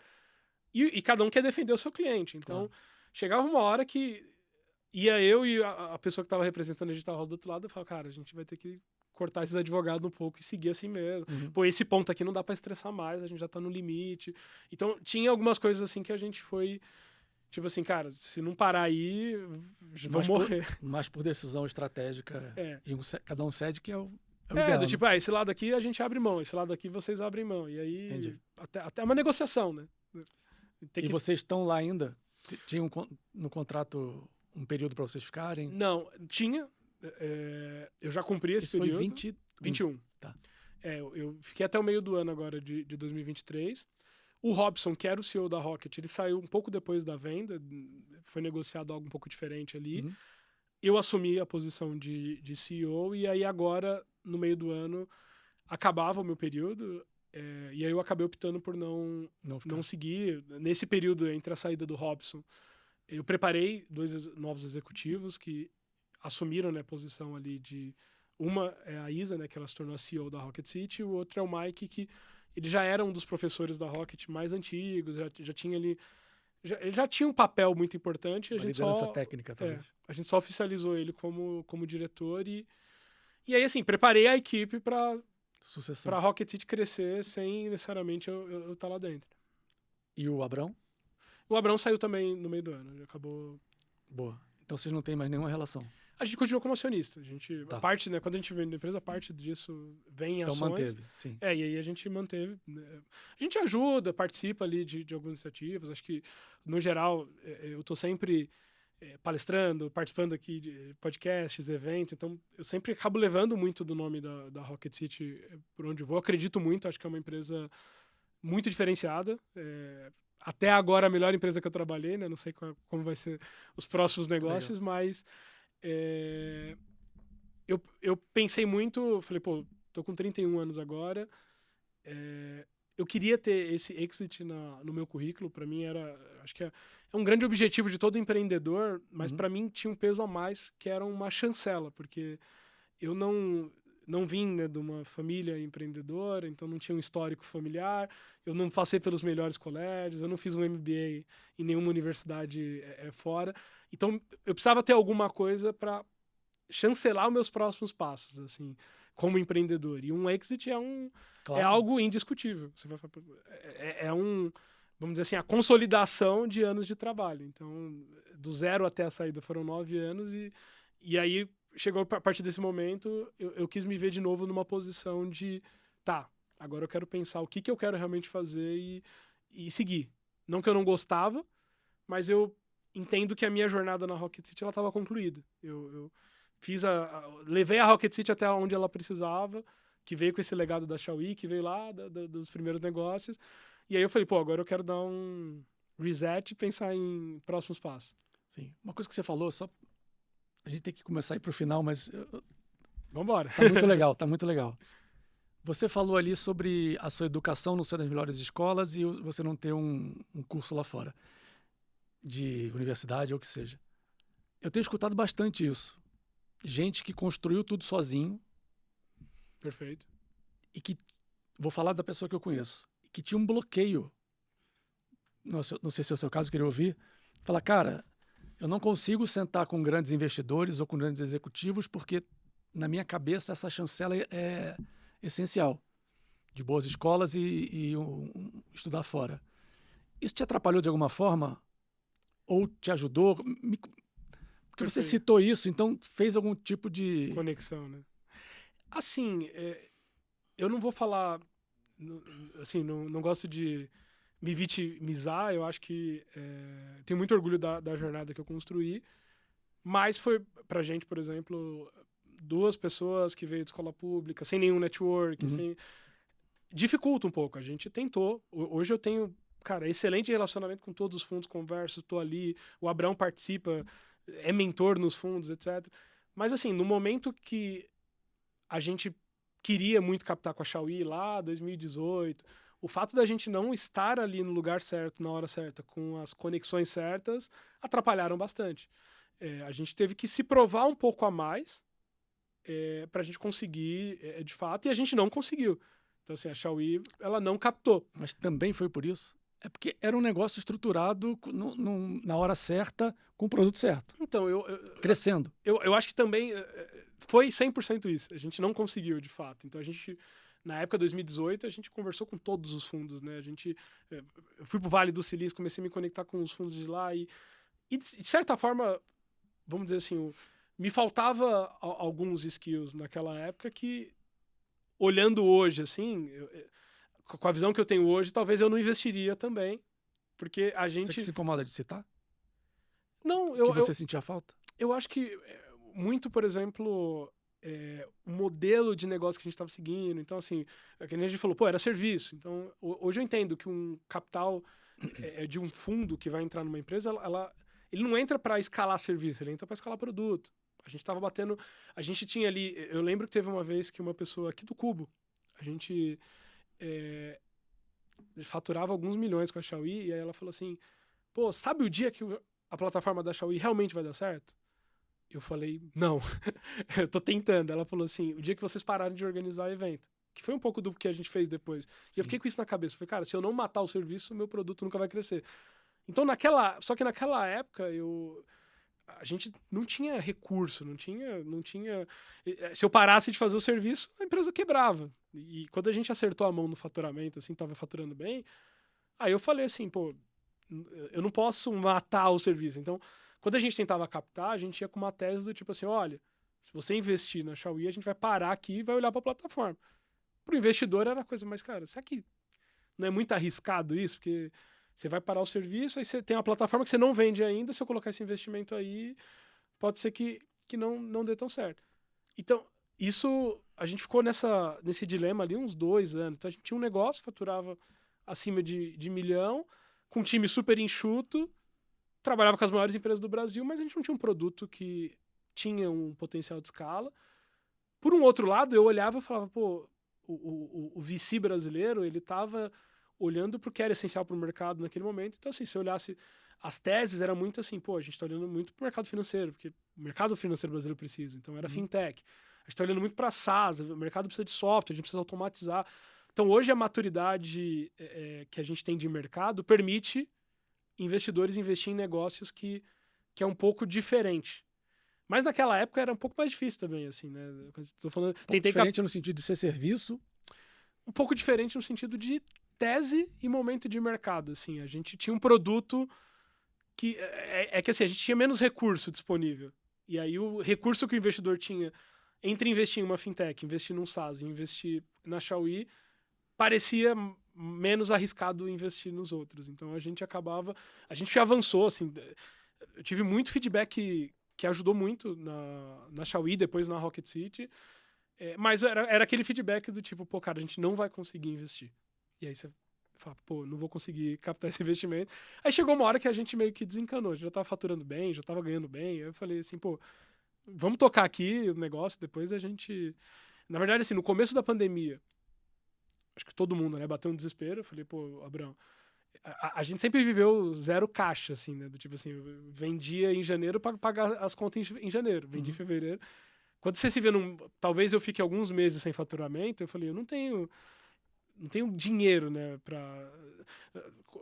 E cada um quer defender o seu cliente. Então, chegava uma hora que ia eu e a pessoa que estava representando a Digital House do outro lado, eu falava, cara, a gente vai ter que cortar esses advogados um pouco e seguir assim mesmo. Pô, esse ponto aqui não dá para estressar mais, a gente já tá no limite. Então, tinha algumas coisas assim que a gente foi... Tipo assim, cara, se não parar aí, vão morrer. Mas por decisão estratégica, e cada um cede que é o É, ideal, do tipo, esse lado aqui a gente abre mão, esse lado aqui vocês abrem mão. E aí, até uma negociação, né? E vocês estão lá ainda? Tinha no contrato um período para vocês ficarem? Não, tinha. Eu já cumpri esse período. Foi 21. Tá. Eu fiquei até o meio do ano agora de 2023. O Robson, que era o CEO da Rocket, ele saiu um pouco depois da venda, foi negociado algo um pouco diferente ali. Eu assumi a posição de CEO e aí agora, no meio do ano, acabava o meu período e aí eu acabei optando por não seguir. Nesse período entre a saída do Robson, eu preparei 2 novos executivos que assumiram, né, a posição ali de... Uma é a Isa, né, que ela se tornou a CEO da Rocket City, e o outro é o Mike, que ele já era um dos professores da Rocket mais antigos, já tinha ali... Ele já tinha um papel muito importante. Uma liderança técnica, talvez. A gente só oficializou ele como diretor e aí, assim, preparei a equipe para a Rocket City crescer sem necessariamente eu estar lá dentro. E o Abrão? O Abrão saiu também no meio do ano. Ele acabou... Boa. Então vocês não têm mais nenhuma relação? A gente continua como acionista. A parte, né, quando a gente vende a empresa, a parte disso vem em ações. Então manteve, sim. E aí a gente manteve. Né? A gente ajuda, participa ali de algumas iniciativas. Acho que, no geral, eu estou sempre palestrando, participando aqui de podcasts, eventos. Então, eu sempre acabo levando muito do nome da Rocket City por onde eu vou. Acredito muito, acho que é uma empresa muito diferenciada. Até agora, a melhor empresa que eu trabalhei, né? Não sei como vai ser os próximos negócios, mas... Eu pensei muito, falei, pô, tô com 31 anos agora, eu queria ter esse exit no meu currículo. Para mim acho que é um grande objetivo de todo empreendedor, mas para mim tinha um peso a mais, que era uma chancela, porque eu não vim, né, de uma família empreendedora, então não tinha um histórico familiar, eu não passei pelos melhores colégios, eu não fiz um MBA em nenhuma universidade fora, então eu precisava ter alguma coisa para chancelar os meus próximos passos, assim, como empreendedor. E um exit é algo indiscutível. Você vai, vamos dizer assim, a consolidação de anos de trabalho. Então, do 0 até a saída foram 9 anos e aí chegou a partir desse momento, eu quis me ver de novo numa posição de, agora eu quero pensar o que eu quero realmente fazer e seguir. Não que eu não gostava, mas eu entendo que a minha jornada na Rocket City estava concluída. Eu levei a Rocket City até onde ela precisava, que veio com esse legado da Xiaomi, que veio lá dos primeiros negócios. E aí eu falei, agora eu quero dar um reset e pensar em próximos passos. Sim. Uma coisa que você falou, a gente tem que começar a ir para o final, mas... Vambora. Tá muito legal, tá muito legal. Você falou ali sobre a sua educação não ser das melhores escolas e você não ter um curso lá fora, de universidade ou o que seja. Eu tenho escutado bastante isso. Gente que construiu tudo sozinho. Perfeito. E que, vou falar da pessoa que eu conheço, que tinha um bloqueio. Não sei se é o seu caso, queria ouvir. Falar, cara, eu não consigo sentar com grandes investidores ou com grandes executivos porque, na minha cabeça, essa chancela é essencial. De boas escolas e estudar fora. Isso te atrapalhou de alguma forma? Ou te ajudou? Porque você citou isso, então fez algum tipo de... conexão, né? Assim, eu não vou falar... Assim, não gosto de me vitimizar. Eu acho que tenho muito orgulho da jornada que eu construí. Mas foi pra gente, por exemplo, 2 pessoas que veio de escola pública, sem nenhum network, sem... Dificulta um pouco. A gente tentou. Hoje eu tenho, cara, excelente relacionamento com todos os fundos, converso, estou ali, o Abrão participa, é mentor nos fundos, etc. Mas assim, no momento que a gente queria muito captar com a Xiaoyi lá, 2018, o fato da gente não estar ali no lugar certo, na hora certa, com as conexões certas, atrapalharam bastante. A gente teve que se provar um pouco a mais para a gente conseguir, de fato, e a gente não conseguiu. Então, assim, a Xiaoyi, ela não captou. Mas também foi por isso? É porque era um negócio estruturado na hora certa, com o produto certo. Então, crescendo. Eu acho que também foi 100% isso. A gente não conseguiu, de fato. Então, a gente, na época de 2018, a gente conversou com todos os fundos, né? Eu fui pro Vale do Silício, comecei a me conectar com os fundos de lá e de certa forma, vamos dizer assim, me faltava alguns skills naquela época que, olhando hoje, assim, com a visão que eu tenho hoje, talvez eu não investiria também, porque a gente... Você que se incomoda de citar? Não, que você sentia falta? Eu acho que muito, por exemplo, o modelo de negócio que a gente estava seguindo. Então, assim, a gente falou, pô, era serviço. Então, hoje eu entendo que um capital de um fundo que vai entrar numa empresa, ele não entra para escalar serviço, ele entra para escalar produto. A gente estava batendo... A gente tinha ali... Eu lembro que teve uma vez que uma pessoa aqui do Cubo, a gente faturava alguns milhões com a Xiaoyi, e aí ela falou assim, pô, sabe o dia que a plataforma da Xiaoyi realmente vai dar certo? Eu falei, não, eu tô tentando. Ela falou assim, o dia que vocês pararem de organizar o evento. Que foi um pouco do que a gente fez depois. E eu fiquei com isso na cabeça. Eu falei, cara, se eu não matar o serviço, o meu produto nunca vai crescer. Então, só que naquela época, a gente não tinha recurso, não tinha... Se eu parasse de fazer o serviço, a empresa quebrava. E quando a gente acertou a mão no faturamento, assim, tava faturando bem, aí eu falei assim, pô, eu não posso matar o serviço. Então, quando a gente tentava captar, a gente ia com uma tese do tipo assim, olha, se você investir na Xiaoyi, a gente vai parar aqui e vai olhar para a plataforma. Para o investidor era a coisa, mas cara, será que não é muito arriscado isso? Porque você vai parar o serviço, aí você tem uma plataforma que você não vende ainda, se eu colocar esse investimento aí, pode ser que não dê tão certo. Então, isso, a gente ficou nesse dilema ali uns 2 anos. Então, a gente tinha um negócio, faturava acima de 1 milhão, com um time super enxuto, trabalhava com as maiores empresas do Brasil, mas a gente não tinha um produto que tinha um potencial de escala. Por um outro lado, eu olhava e falava, pô, o VC brasileiro, ele estava olhando para o que era essencial para o mercado naquele momento. Então, assim, se eu olhasse, as teses eram muito assim, pô, a gente está olhando muito para o mercado financeiro, porque o mercado financeiro brasileiro precisa. Então, era fintech. A gente está olhando muito para SaaS, o mercado precisa de software, a gente precisa automatizar. Então, hoje, a maturidade que a gente tem de mercado permite investidores investir em negócios que é um pouco diferente. Mas naquela época era um pouco mais difícil também, assim, né? Tô falando, diferente no sentido de ser serviço? Um pouco diferente no sentido de tese e momento de mercado, assim. A gente tinha um produto que... que assim, a gente tinha menos recurso disponível. E aí o recurso que o investidor tinha entre investir em uma fintech, investir num SaaS e investir na Xiaoyi, parecia menos arriscado investir nos outros. Então a gente avançou, assim, eu tive muito feedback que ajudou muito na Xiaoyi, depois na Rocket City, mas era aquele feedback do tipo, pô, cara, a gente não vai conseguir investir. E aí você fala, pô, não vou conseguir captar esse investimento. Aí chegou uma hora que a gente meio que desencanou, a gente já tava faturando bem, já tava ganhando bem, aí eu falei assim, pô, vamos tocar aqui o negócio, depois a gente... Na verdade, assim, no começo da pandemia, acho que todo mundo, né, bateu um desespero. Eu falei, pô, Abrão, a gente sempre viveu zero caixa, assim, né? Do tipo assim, eu vendia em janeiro para pagar as contas em janeiro, vendi em fevereiro. Quando você se vê talvez eu fique alguns meses sem faturamento, eu falei, eu não tenho dinheiro, né,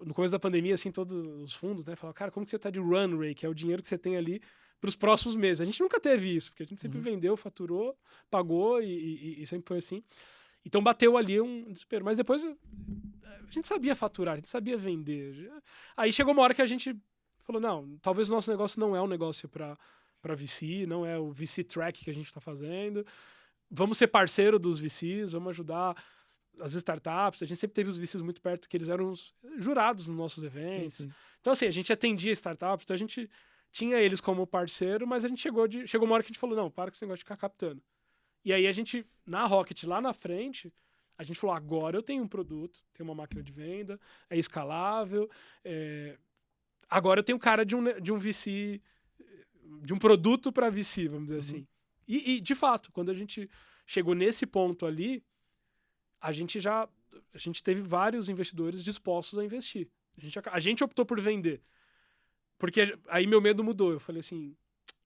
no começo da pandemia, assim, todos os fundos, né, falavam, cara, como que você tá de run rate, que é o dinheiro que você tem ali para os próximos meses? A gente nunca teve isso, porque a gente sempre vendeu, faturou, pagou e sempre foi assim. Então bateu ali um desespero. Mas depois a gente sabia faturar, a gente sabia vender. Aí chegou uma hora que a gente falou, não, talvez o nosso negócio não é um negócio para VC, não é o VC track que a gente está fazendo. Vamos ser parceiro dos VCs, vamos ajudar as startups. A gente sempre teve os VCs muito perto, que eles eram os jurados nos nossos eventos. Sim. Então, assim, a gente atendia startups, então a gente tinha eles como parceiro, mas a gente chegou uma hora que a gente falou, não, para com esse negócio de ficar captando. E aí a gente, na Rocket, lá na frente, a gente falou, agora eu tenho um produto, tenho uma máquina de venda, é escalável, agora eu tenho cara de um VC, de um produto para VC, vamos dizer assim. E, de fato, quando a gente chegou nesse ponto ali, a gente teve vários investidores dispostos a investir. A gente optou por vender. Porque aí meu medo mudou. Eu falei assim,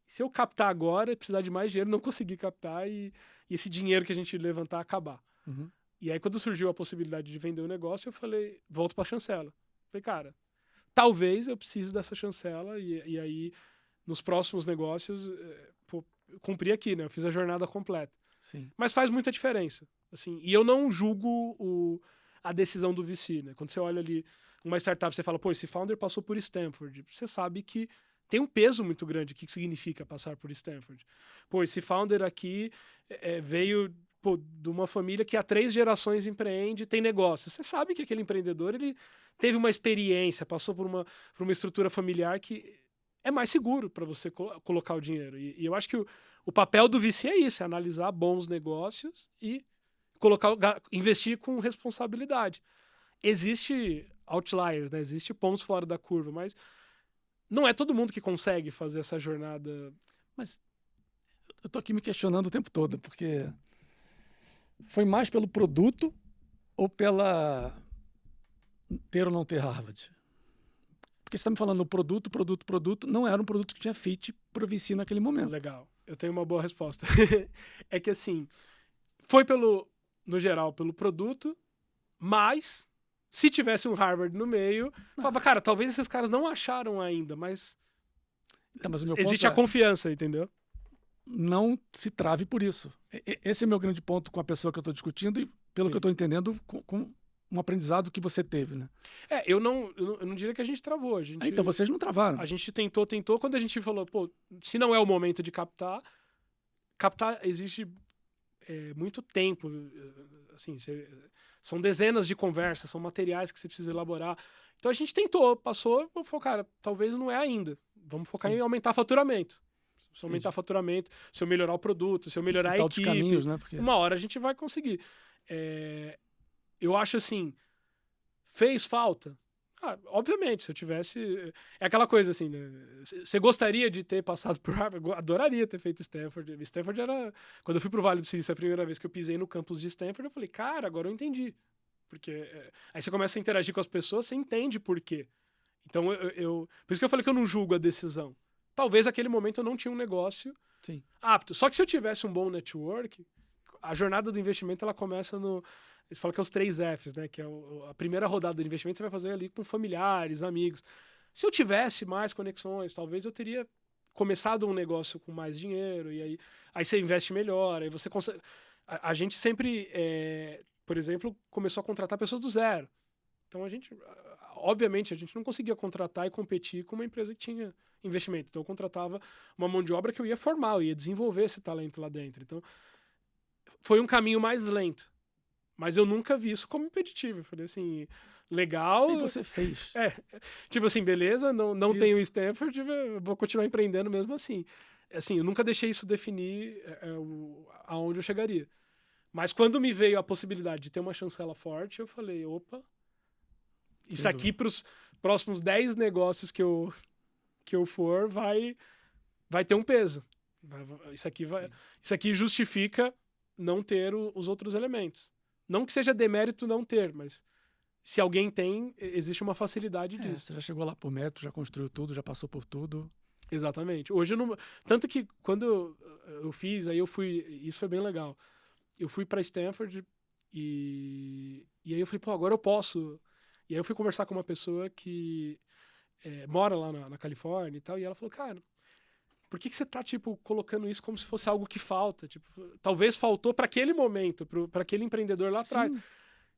se eu captar agora, precisar de mais dinheiro, não conseguir captar e esse dinheiro que a gente levantar acabar. E aí quando surgiu a possibilidade de vender o negócio, eu falei, volto para a chancela. Falei, cara, talvez eu precise dessa chancela e aí nos próximos negócios eu cumpri aqui, né? Eu fiz a jornada completa. Sim. Mas faz muita diferença. Assim, e eu não julgo a decisão do VC, né? Quando você olha ali uma startup, você fala, pô, esse founder passou por Stanford. Você sabe que tem um peso muito grande. O que significa passar por Stanford? Pô, esse founder aqui veio de uma família que há 3 gerações empreende, tem negócio. Você sabe que aquele empreendedor ele teve uma experiência, passou por uma estrutura familiar que é mais seguro para você colocar o dinheiro. E eu acho que o papel do VC é isso, é analisar bons negócios e investir com responsabilidade. Existe outliers, né? Existe pontos fora da curva, mas não é todo mundo que consegue fazer essa jornada. Mas eu tô aqui me questionando o tempo todo, porque foi mais pelo produto ou pela ter ou não ter Harvard? Porque você está me falando do produto, não era um produto que tinha fit para o VC naquele momento. Legal, eu tenho uma boa resposta. É que assim, foi no geral, pelo produto, mas se tivesse um Harvard no meio, falava, cara, talvez esses caras não acharam ainda, mas, então, mas o meu existe a confiança, entendeu? Não se trave por isso. Esse é o meu grande ponto com a pessoa que eu estou discutindo e, pelo que eu estou entendendo, com um aprendizado que você teve, né? Eu não diria que a gente travou. Então vocês não travaram. A gente tentou. Quando a gente falou, pô, se não é o momento de captar exige muito tempo. Assim, são dezenas de conversas, são materiais que você precisa elaborar. Então a gente tentou, passou, falou, cara, talvez não é ainda. Vamos focar em aumentar faturamento. Se eu aumentar faturamento, se eu melhorar o produto, se eu melhorar a equipe, caminhos, né? Porque uma hora a gente vai conseguir. Eu acho assim, fez falta? Obviamente, se eu tivesse... É aquela coisa assim, né? Você gostaria de ter passado por Harvard? Adoraria ter feito Stanford. Stanford era... Quando eu fui pro Vale do Silício a primeira vez que eu pisei no campus de Stanford, eu falei, cara, agora eu entendi. Porque aí você começa a interagir com as pessoas, você entende por quê. Então, por isso que eu falei que eu não julgo a decisão. Talvez naquele momento eu não tinha um negócio apto. Só que se eu tivesse um bom network, a jornada do investimento ela começa no... Eles falam que é os 3 Fs, né? Que é a primeira rodada do investimento você vai fazer ali com familiares, amigos. Se eu tivesse mais conexões, talvez eu teria começado um negócio com mais dinheiro, e aí você investe melhor, aí você consegue... A gente sempre, por exemplo, começou a contratar pessoas do zero. Então obviamente, a gente não conseguia contratar e competir com uma empresa que tinha investimento. Então eu contratava uma mão de obra que eu ia formar, eu ia desenvolver esse talento lá dentro. Então foi um caminho mais lento. Mas eu nunca vi isso como impeditivo. Eu falei assim, legal. E você fez. Tipo assim, beleza, não tenho Stanford, vou continuar empreendendo mesmo assim. Assim, eu nunca deixei isso definir aonde eu chegaria. Mas quando me veio a possibilidade de ter uma chancela forte, eu falei, opa, isso aqui para os próximos 10 negócios que eu for, vai ter um peso. Isso aqui justifica não ter os outros elementos. Não que seja demérito não ter, mas se alguém tem, existe uma facilidade disso. Você já chegou lá por mérito, já construiu tudo, já passou por tudo. Exatamente. Hoje eu não... Tanto que quando eu fiz, aí eu fui... Isso foi bem legal. Eu fui para Stanford e aí eu falei, pô, agora eu posso... E aí eu fui conversar com uma pessoa que mora lá na Califórnia e tal, e ela falou, cara, por que você tá, tipo, colocando isso como se fosse algo que falta? Tipo, talvez faltou para aquele momento, para aquele empreendedor lá atrás. Sim.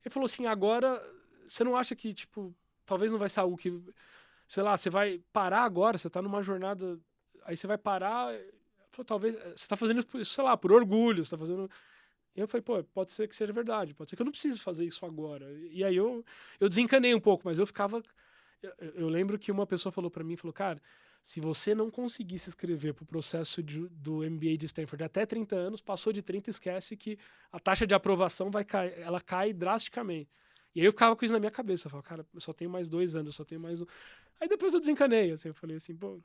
Ele falou assim, agora, você não acha que, tipo, talvez não vai ser algo que, sei lá, você vai parar agora, você tá numa jornada, aí você vai parar, falou, talvez, você tá fazendo isso, sei lá, por orgulho, você tá fazendo... E eu falei, pô, pode ser que seja verdade, pode ser que eu não precise fazer isso agora. E aí eu desencanei um pouco, mas eu ficava... Eu lembro que uma pessoa falou para mim, falou, cara, se você não conseguir se inscrever pro processo do MBA de Stanford até 30 anos, passou de 30, esquece que a taxa de aprovação ela cai drasticamente. E aí eu ficava com isso na minha cabeça. Eu falava, cara, eu só tenho mais 2 anos, eu só tenho mais um. Aí depois eu desencanei, assim, eu falei assim, pô,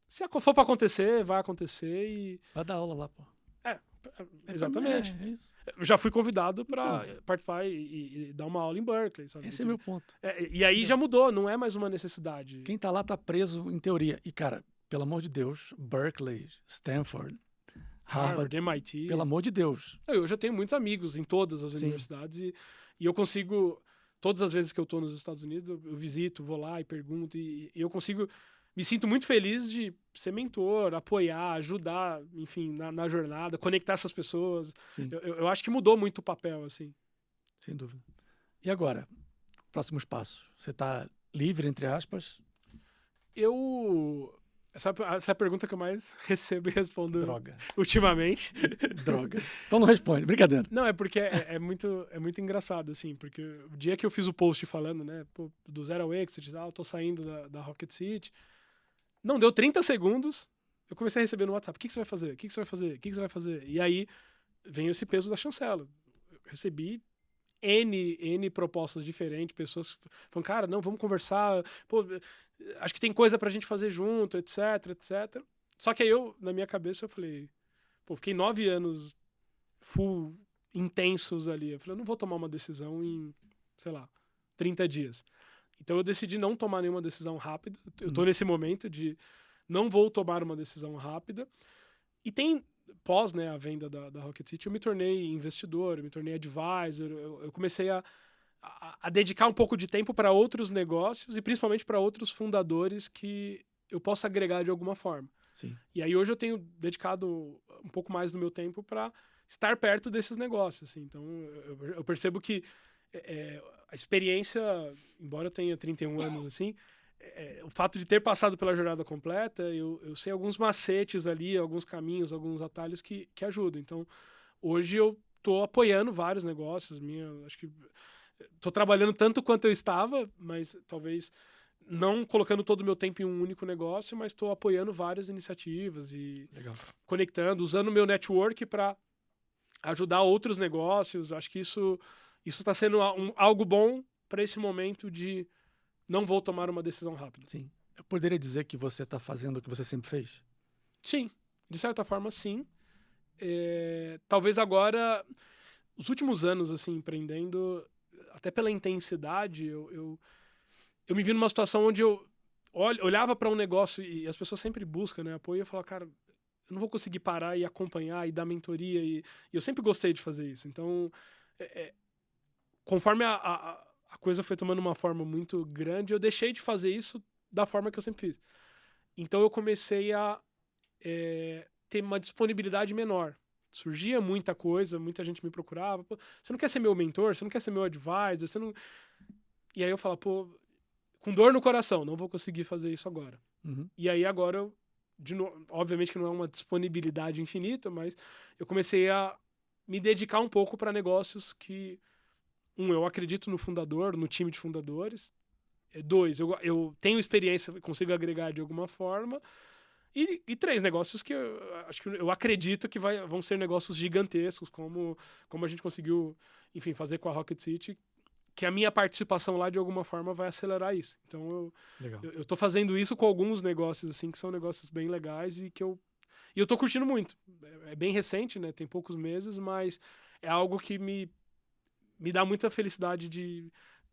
se for pra acontecer, vai acontecer e... Vai dar aula lá, pô. Exatamente. É isso. Eu já fui convidado para participar e dar uma aula em Berkeley, sabe? Esse é meu ponto. E aí já mudou, não é mais uma necessidade. Quem tá lá tá preso em teoria. E, cara, pelo amor de Deus, Berkeley, Stanford, Harvard, MIT. pelo amor de Deus. Eu já tenho muitos amigos em todas as universidades e eu consigo, todas as vezes que eu tô nos Estados Unidos, eu visito, vou lá e pergunto e eu consigo... Me sinto muito feliz de ser mentor, apoiar, ajudar, enfim, na jornada, conectar essas pessoas. Eu acho que mudou muito o papel, assim. Sem dúvida. E agora? Próximos passos. Você está livre, entre aspas? Essa é a pergunta que eu mais recebo e respondo ultimamente. Droga. Então não responde, brincadeira. Não, é porque é muito engraçado, assim, porque o dia que eu fiz o post falando, né, pô, do Zero ao Exit, eu tô saindo da Rocket City, não deu 30 segundos, eu comecei a receber no WhatsApp, o que você vai fazer? O que você vai fazer? O que você vai fazer? E aí vem esse peso da chancela. Eu recebi N propostas diferentes, pessoas falam, cara, não, vamos conversar, pô, acho que tem coisa pra gente fazer junto, etc, etc. Só que aí na minha cabeça, eu falei, pô, fiquei 9 anos full, intensos ali. Eu falei, eu não vou tomar uma decisão em, sei lá, 30 dias. Então eu decidi não tomar nenhuma decisão rápida. Eu tô nesse momento de não vou tomar uma decisão rápida. E pós, né, a venda da Rocket City, eu me tornei investidor, eu me tornei advisor, eu comecei a dedicar um pouco de tempo para outros negócios e principalmente para outros fundadores que eu possa agregar de alguma forma. Sim. E aí hoje eu tenho dedicado um pouco mais do meu tempo para estar perto desses negócios. Assim. Então eu percebo que a experiência, embora eu tenha 31 anos, assim, o fato de ter passado pela jornada completa, eu sei alguns macetes ali, alguns caminhos, alguns atalhos que ajudam. Então, hoje eu tô apoiando vários negócios, acho que tô trabalhando tanto quanto eu estava, mas talvez não colocando todo o meu tempo em um único negócio, mas estou apoiando várias iniciativas e conectando, usando o meu network para ajudar outros negócios. Acho que isso está sendo algo bom para esse momento de não vou tomar uma decisão rápida. Sim. Eu poderia dizer que você está fazendo o que você sempre fez? Sim. De certa forma, sim. Talvez agora, os últimos anos, assim, empreendendo, até pela intensidade, eu me vi numa situação onde eu olhava para um negócio e as pessoas sempre buscam, né, apoio, e eu falava, cara, eu não vou conseguir parar e acompanhar e dar mentoria. E eu sempre gostei de fazer isso. Então, conforme a coisa foi tomando uma forma muito grande, eu deixei de fazer isso da forma que eu sempre fiz. Então, eu comecei a ter uma disponibilidade menor. Surgia muita coisa, muita gente me procurava. Pô, você não quer ser meu mentor? Você não quer ser meu advisor? Você não... E aí eu falava, pô, com dor no coração, não vou conseguir fazer isso agora. E aí agora eu, obviamente que não é uma disponibilidade infinita, mas eu comecei a me dedicar um pouco para negócios que, eu acredito no fundador, no time de fundadores. 2, eu tenho experiência, consigo agregar de alguma forma. E 3, negócios que eu acredito que vão ser negócios gigantescos, como a gente conseguiu, enfim, fazer com a Rocket City, que a minha participação lá, de alguma forma, vai acelerar isso. Então, eu tô fazendo isso com alguns negócios, assim, que são negócios bem legais e que eu tô curtindo muito. É bem recente, né? Tem poucos meses, mas é algo que me dá muita felicidade de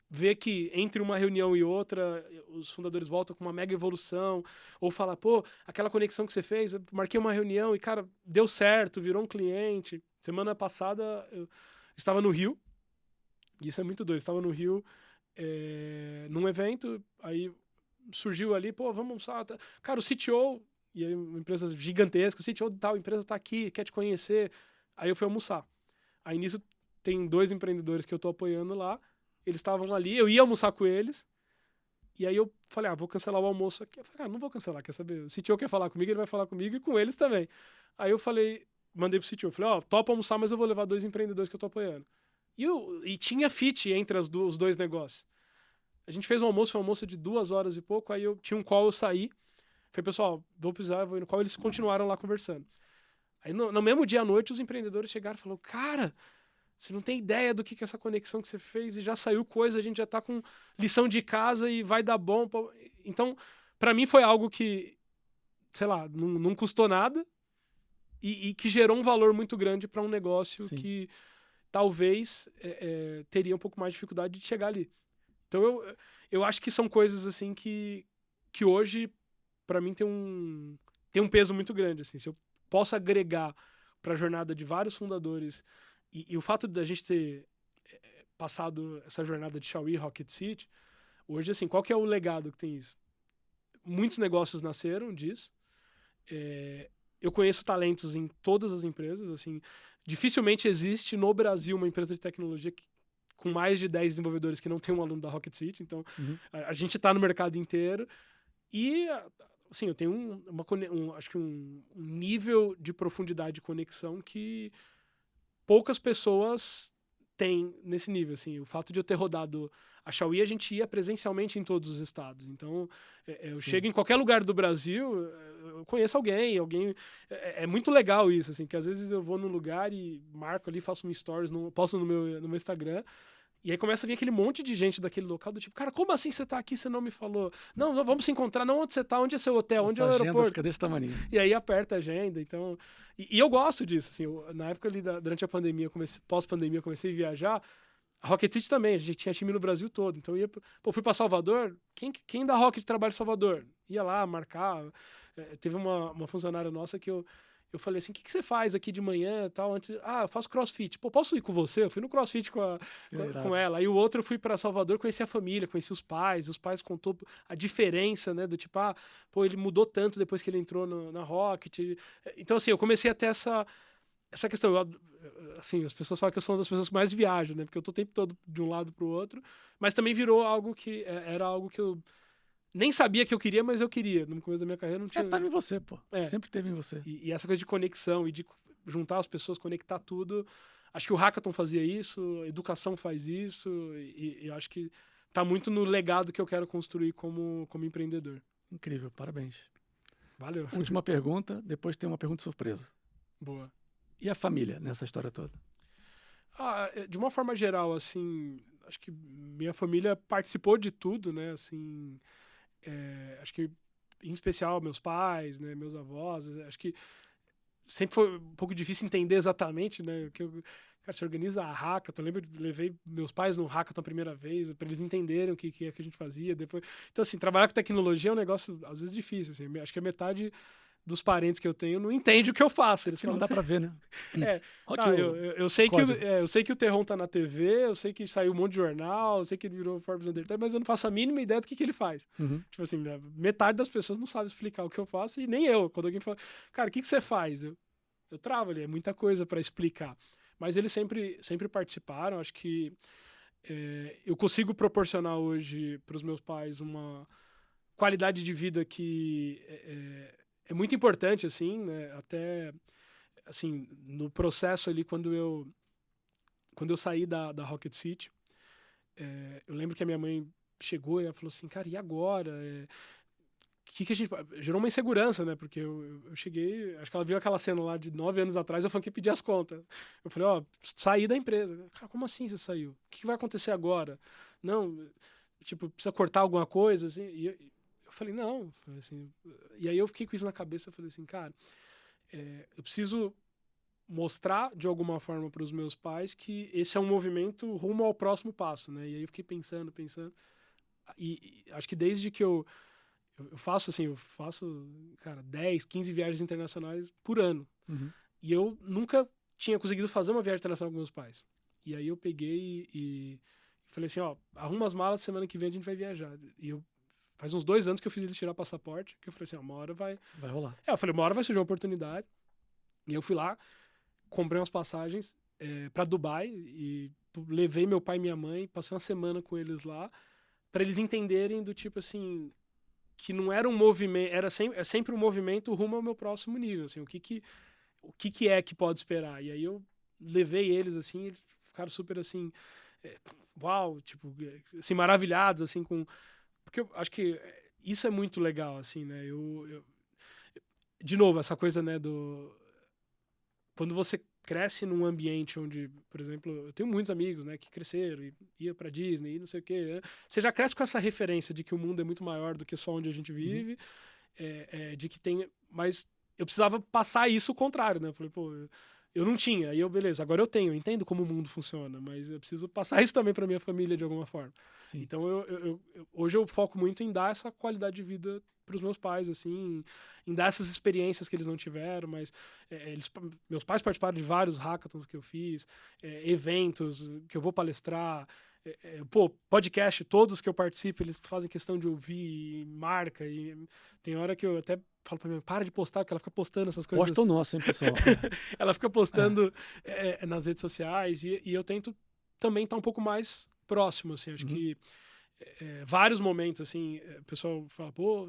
ver que entre uma reunião e outra, os fundadores voltam com uma mega evolução, ou falar, pô, aquela conexão que você fez, eu marquei uma reunião e, cara, deu certo, virou um cliente. Semana passada, eu estava no Rio, e isso é muito doido, estava no Rio num evento, aí surgiu ali, pô, vamos almoçar. Cara, o CTO, e aí uma empresa gigantesca, o CTO de tal empresa tá aqui, quer te conhecer. Aí eu fui almoçar. Aí nisso tem 2 empreendedores que eu tô apoiando lá, eles estavam ali, eu ia almoçar com eles, e aí eu falei, vou cancelar o almoço aqui. Eu falei, não vou cancelar, quer saber? O CTO quer falar comigo, ele vai falar comigo e com eles também. Aí eu mandei pro CTO, falei, topa almoçar, mas eu vou levar 2 empreendedores que eu tô apoiando. E tinha fit entre os 2 negócios. A gente fez um almoço, foi um almoço de 2 horas e pouco, aí eu tinha um call, eu saí, Falei, pessoal, vou precisar, vou ir no qual eles continuaram lá conversando. Aí no mesmo dia à noite, os empreendedores chegaram e falaram, cara, você não tem ideia do que é essa conexão que você fez e já saiu coisa, a gente já tá com lição de casa e vai dar bom. Então, para mim foi algo que, sei lá, não custou nada e que gerou um valor muito grande para um negócio Sim. que talvez teria um pouco mais de dificuldade de chegar ali. Então eu acho que são coisas assim que hoje para mim tem um peso muito grande, assim. Se eu posso agregar para a jornada de vários fundadores e o fato da gente ter passado essa jornada de Xiaomi e Rocket City, hoje assim, qual que é o legado que tem isso? Muitos negócios nasceram disso. Eu conheço talentos em todas as empresas, assim, dificilmente existe no Brasil uma empresa de tecnologia com mais de 10 desenvolvedores que não tem um aluno da Rocket City, então a gente está no mercado inteiro e, assim, eu tenho acho que um nível de profundidade de conexão que poucas pessoas têm nesse nível, assim, o fato de eu ter rodado a Xiaomi, a gente ia presencialmente em todos os estados, então eu chego em qualquer lugar do Brasil, eu conheço alguém, é muito legal isso, assim, que às vezes eu vou num lugar e marco ali, faço um stories, posto no meu Instagram, e aí começa a vir aquele monte de gente daquele local, do tipo, cara, como assim você tá aqui, você não me falou? Não, vamos se encontrar, não, onde você tá, onde é seu hotel, onde é o aeroporto? Fica desse tamanho. E aí aperta a agenda, então... E eu gosto disso, assim, na época ali, durante a pandemia, pós-pandemia, comecei a viajar, a Rocket City também, a gente tinha time no Brasil todo, então fui pra Salvador, quem da Rocket trabalha em Salvador? Ia lá, marcar, teve uma funcionária nossa que eu falei assim, o que você faz aqui de manhã e tal? Antes, eu faço crossfit. Pô, posso ir com você? Eu fui no crossfit com ela. Aí o outro eu fui para Salvador, conheci a família, conheci os pais contou a diferença, né? Do tipo, pô, ele mudou tanto depois que ele entrou na Rocket. Então, assim, eu comecei a ter essa questão. Assim, as pessoas falam que eu sou uma das pessoas que mais viajam, né? Porque eu tô o tempo todo de um lado pro outro. Mas também virou algo que era algo que eu nem sabia que eu queria, mas eu queria. No começo da minha carreira não tinha... Tava em você, pô. Sempre teve em você. E essa coisa de conexão e de juntar as pessoas, conectar tudo. Acho que o Hackathon fazia isso, a educação faz isso, e eu acho que tá muito no legado que eu quero construir como empreendedor. Incrível, parabéns. Valeu. Última pergunta, depois tem uma pergunta surpresa. Boa. E a família nessa história toda? De uma forma geral, assim, acho que minha família participou de tudo, né? Assim, acho que, em especial, meus pais, né? Meus avós, acho que sempre foi um pouco difícil entender exatamente, né? Que cara, se organiza a Hackathon. Eu lembro que levei meus pais no Hackathon a primeira vez, para eles entenderem o que é que a gente fazia. Depois... Então, assim, trabalhar com tecnologia é um negócio, às vezes, difícil. Assim. Acho que a metade dos parentes que eu tenho não entende o que eu faço. Eles não dá pra ver, né? Eu sei que o Terron tá na TV, eu sei que saiu um monte de jornal, eu sei que ele virou Forbes Undertale, mas eu não faço a mínima ideia do que ele faz. Tipo assim, metade das pessoas não sabe explicar o que eu faço, e nem eu. Quando alguém fala, cara, o que você faz? Eu travo ali, é muita coisa para explicar. Mas eles sempre participaram, acho que eu consigo proporcionar hoje para os meus pais uma qualidade de vida que é muito importante, assim, né? Até, assim, no processo ali, quando eu saí da Rocket City, eu lembro que a minha mãe chegou e ela falou assim, cara, e agora? Que a gente... Gerou uma insegurança, né? Porque eu cheguei... Acho que ela viu aquela cena lá de 9 anos atrás, eu falei que pedir as contas. Eu falei, saí da empresa. Cara, como assim você saiu? O que vai acontecer agora? Não, tipo, precisa cortar alguma coisa, assim? E eu falei, não. Assim, e aí eu fiquei com isso na cabeça, eu falei assim, cara, eu preciso mostrar de alguma forma para os meus pais que esse é um movimento rumo ao próximo passo, né? E aí eu fiquei pensando. E acho que desde que eu faço, cara, 10, 15 viagens internacionais por ano. E eu nunca tinha conseguido fazer uma viagem internacional com meus pais. E aí eu peguei e falei assim, arruma as malas, semana que vem a gente vai viajar. E faz uns 2 anos que eu fiz eles tirar passaporte, que eu falei assim, uma hora vai rolar. Eu falei, uma hora vai surgir uma oportunidade. E eu fui lá, comprei umas passagens para Dubai e levei meu pai e minha mãe, passei uma semana com eles lá, para eles entenderem do tipo assim, que não era um movimento, é sempre um movimento rumo ao meu próximo nível, assim, o que é que pode esperar. E aí eu levei eles, assim, eles ficaram super, assim, uau, tipo, assim, maravilhados, assim, porque eu acho que isso é muito legal, assim, né? De novo, essa coisa, né, quando você cresce num ambiente onde, por exemplo, eu tenho muitos amigos, né, que cresceram e ia pra Disney e não sei o quê, né? Você já cresce com essa referência de que o mundo é muito maior do que só onde a gente vive, de que tem... Mas eu precisava passar isso o contrário, né? Eu falei, pô, eu não tinha, e eu, beleza, agora eu tenho, eu entendo como o mundo funciona, mas eu preciso passar isso também pra minha família de alguma forma. Sim. Então, hoje eu foco muito em dar essa qualidade de vida para os meus pais, assim, em dar essas experiências que eles não tiveram, mas meus pais participaram de vários hackathons que eu fiz, eventos que eu vou palestrar, podcast, todos que eu participo, eles fazem questão de ouvir, marca, e tem hora que eu até falo pra minha mãe, para de postar, porque ela fica postando essas coisas. Posta o nosso, hein, pessoal? Ela fica postando nas redes sociais, e eu tento também estar um pouco mais próximo, assim, acho que vários momentos, assim, o pessoal fala, pô,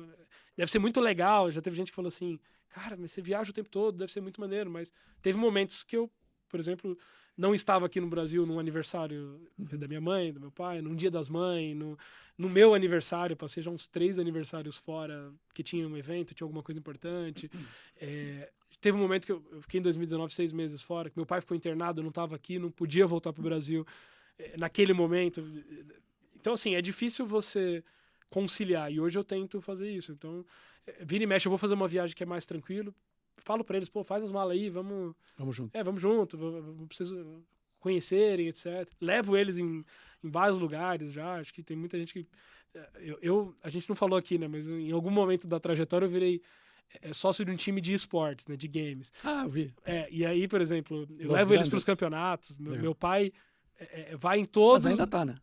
deve ser muito legal, já teve gente que falou assim, cara, mas você viaja o tempo todo, deve ser muito maneiro, mas teve momentos que eu, por exemplo, não estava aqui no Brasil num aniversário da minha mãe, do meu pai, num dia das mães, no meu aniversário, passei já uns 3 aniversários fora, que tinha um evento, tinha alguma coisa importante. Teve um momento que eu fiquei em 2019 6 meses fora, que meu pai ficou internado, eu não estava aqui, não podia voltar para o Brasil naquele momento. Então, assim, é difícil você conciliar, e hoje eu tento fazer isso. Então, vira e mexe, eu vou fazer uma viagem que é mais tranquilo, falo pra eles, pô, faz as malas aí, vamos junto. Vamos junto, preciso conhecerem, etc. Levo eles em vários lugares já, acho que tem muita gente que... a gente não falou aqui, né, mas em algum momento da trajetória eu virei sócio de um time de esportes, né, de games. Ah, eu vi. E aí, por exemplo, eu Los levo eles Grandes. pros campeonatos, meu pai vai em todos... Mas ainda tá, né?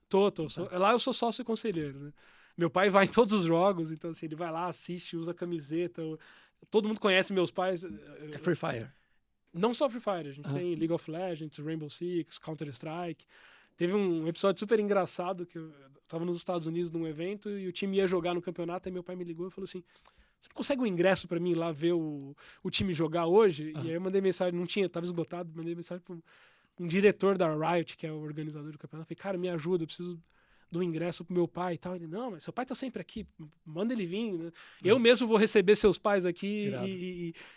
Lá eu sou sócio e conselheiro, né? Meu pai vai em todos os jogos, então assim, ele vai lá, assiste, usa camiseta. Todo mundo conhece meus pais. É Free Fire. Não só Free Fire, a gente tem League of Legends, Rainbow Six, Counter-Strike. Teve um episódio super engraçado que eu tava nos Estados Unidos num evento e o time ia jogar no campeonato, e meu pai me ligou e falou assim: você consegue um ingresso pra mim ir lá ver o time jogar hoje? E aí eu mandei mensagem, não tinha, tava esgotado, mandei mensagem pro um diretor da Riot, que é o organizador do campeonato. Falei, cara, me ajuda, eu preciso do ingresso pro meu pai e tal. Ele, não, mas seu pai tá sempre aqui, manda ele vir, né? Eu mesmo vou receber seus pais aqui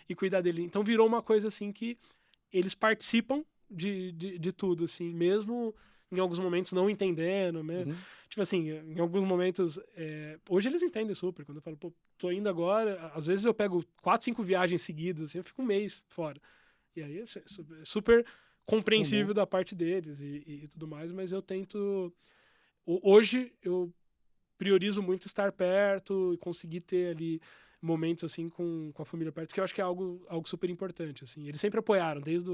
e cuidar dele. Então virou uma coisa assim que eles participam de tudo, assim, mesmo em alguns momentos não entendendo, né? Tipo assim, em alguns momentos... hoje eles entendem super, quando eu falo, pô, tô indo agora, às vezes eu pego 4, 5 viagens seguidas, assim, eu fico um mês fora. E aí é super compreensível da parte deles e tudo mais, mas eu tento... Hoje eu priorizo muito estar perto e conseguir ter ali momentos assim com a família perto, que eu acho que é algo super importante, assim. Eles sempre apoiaram, desde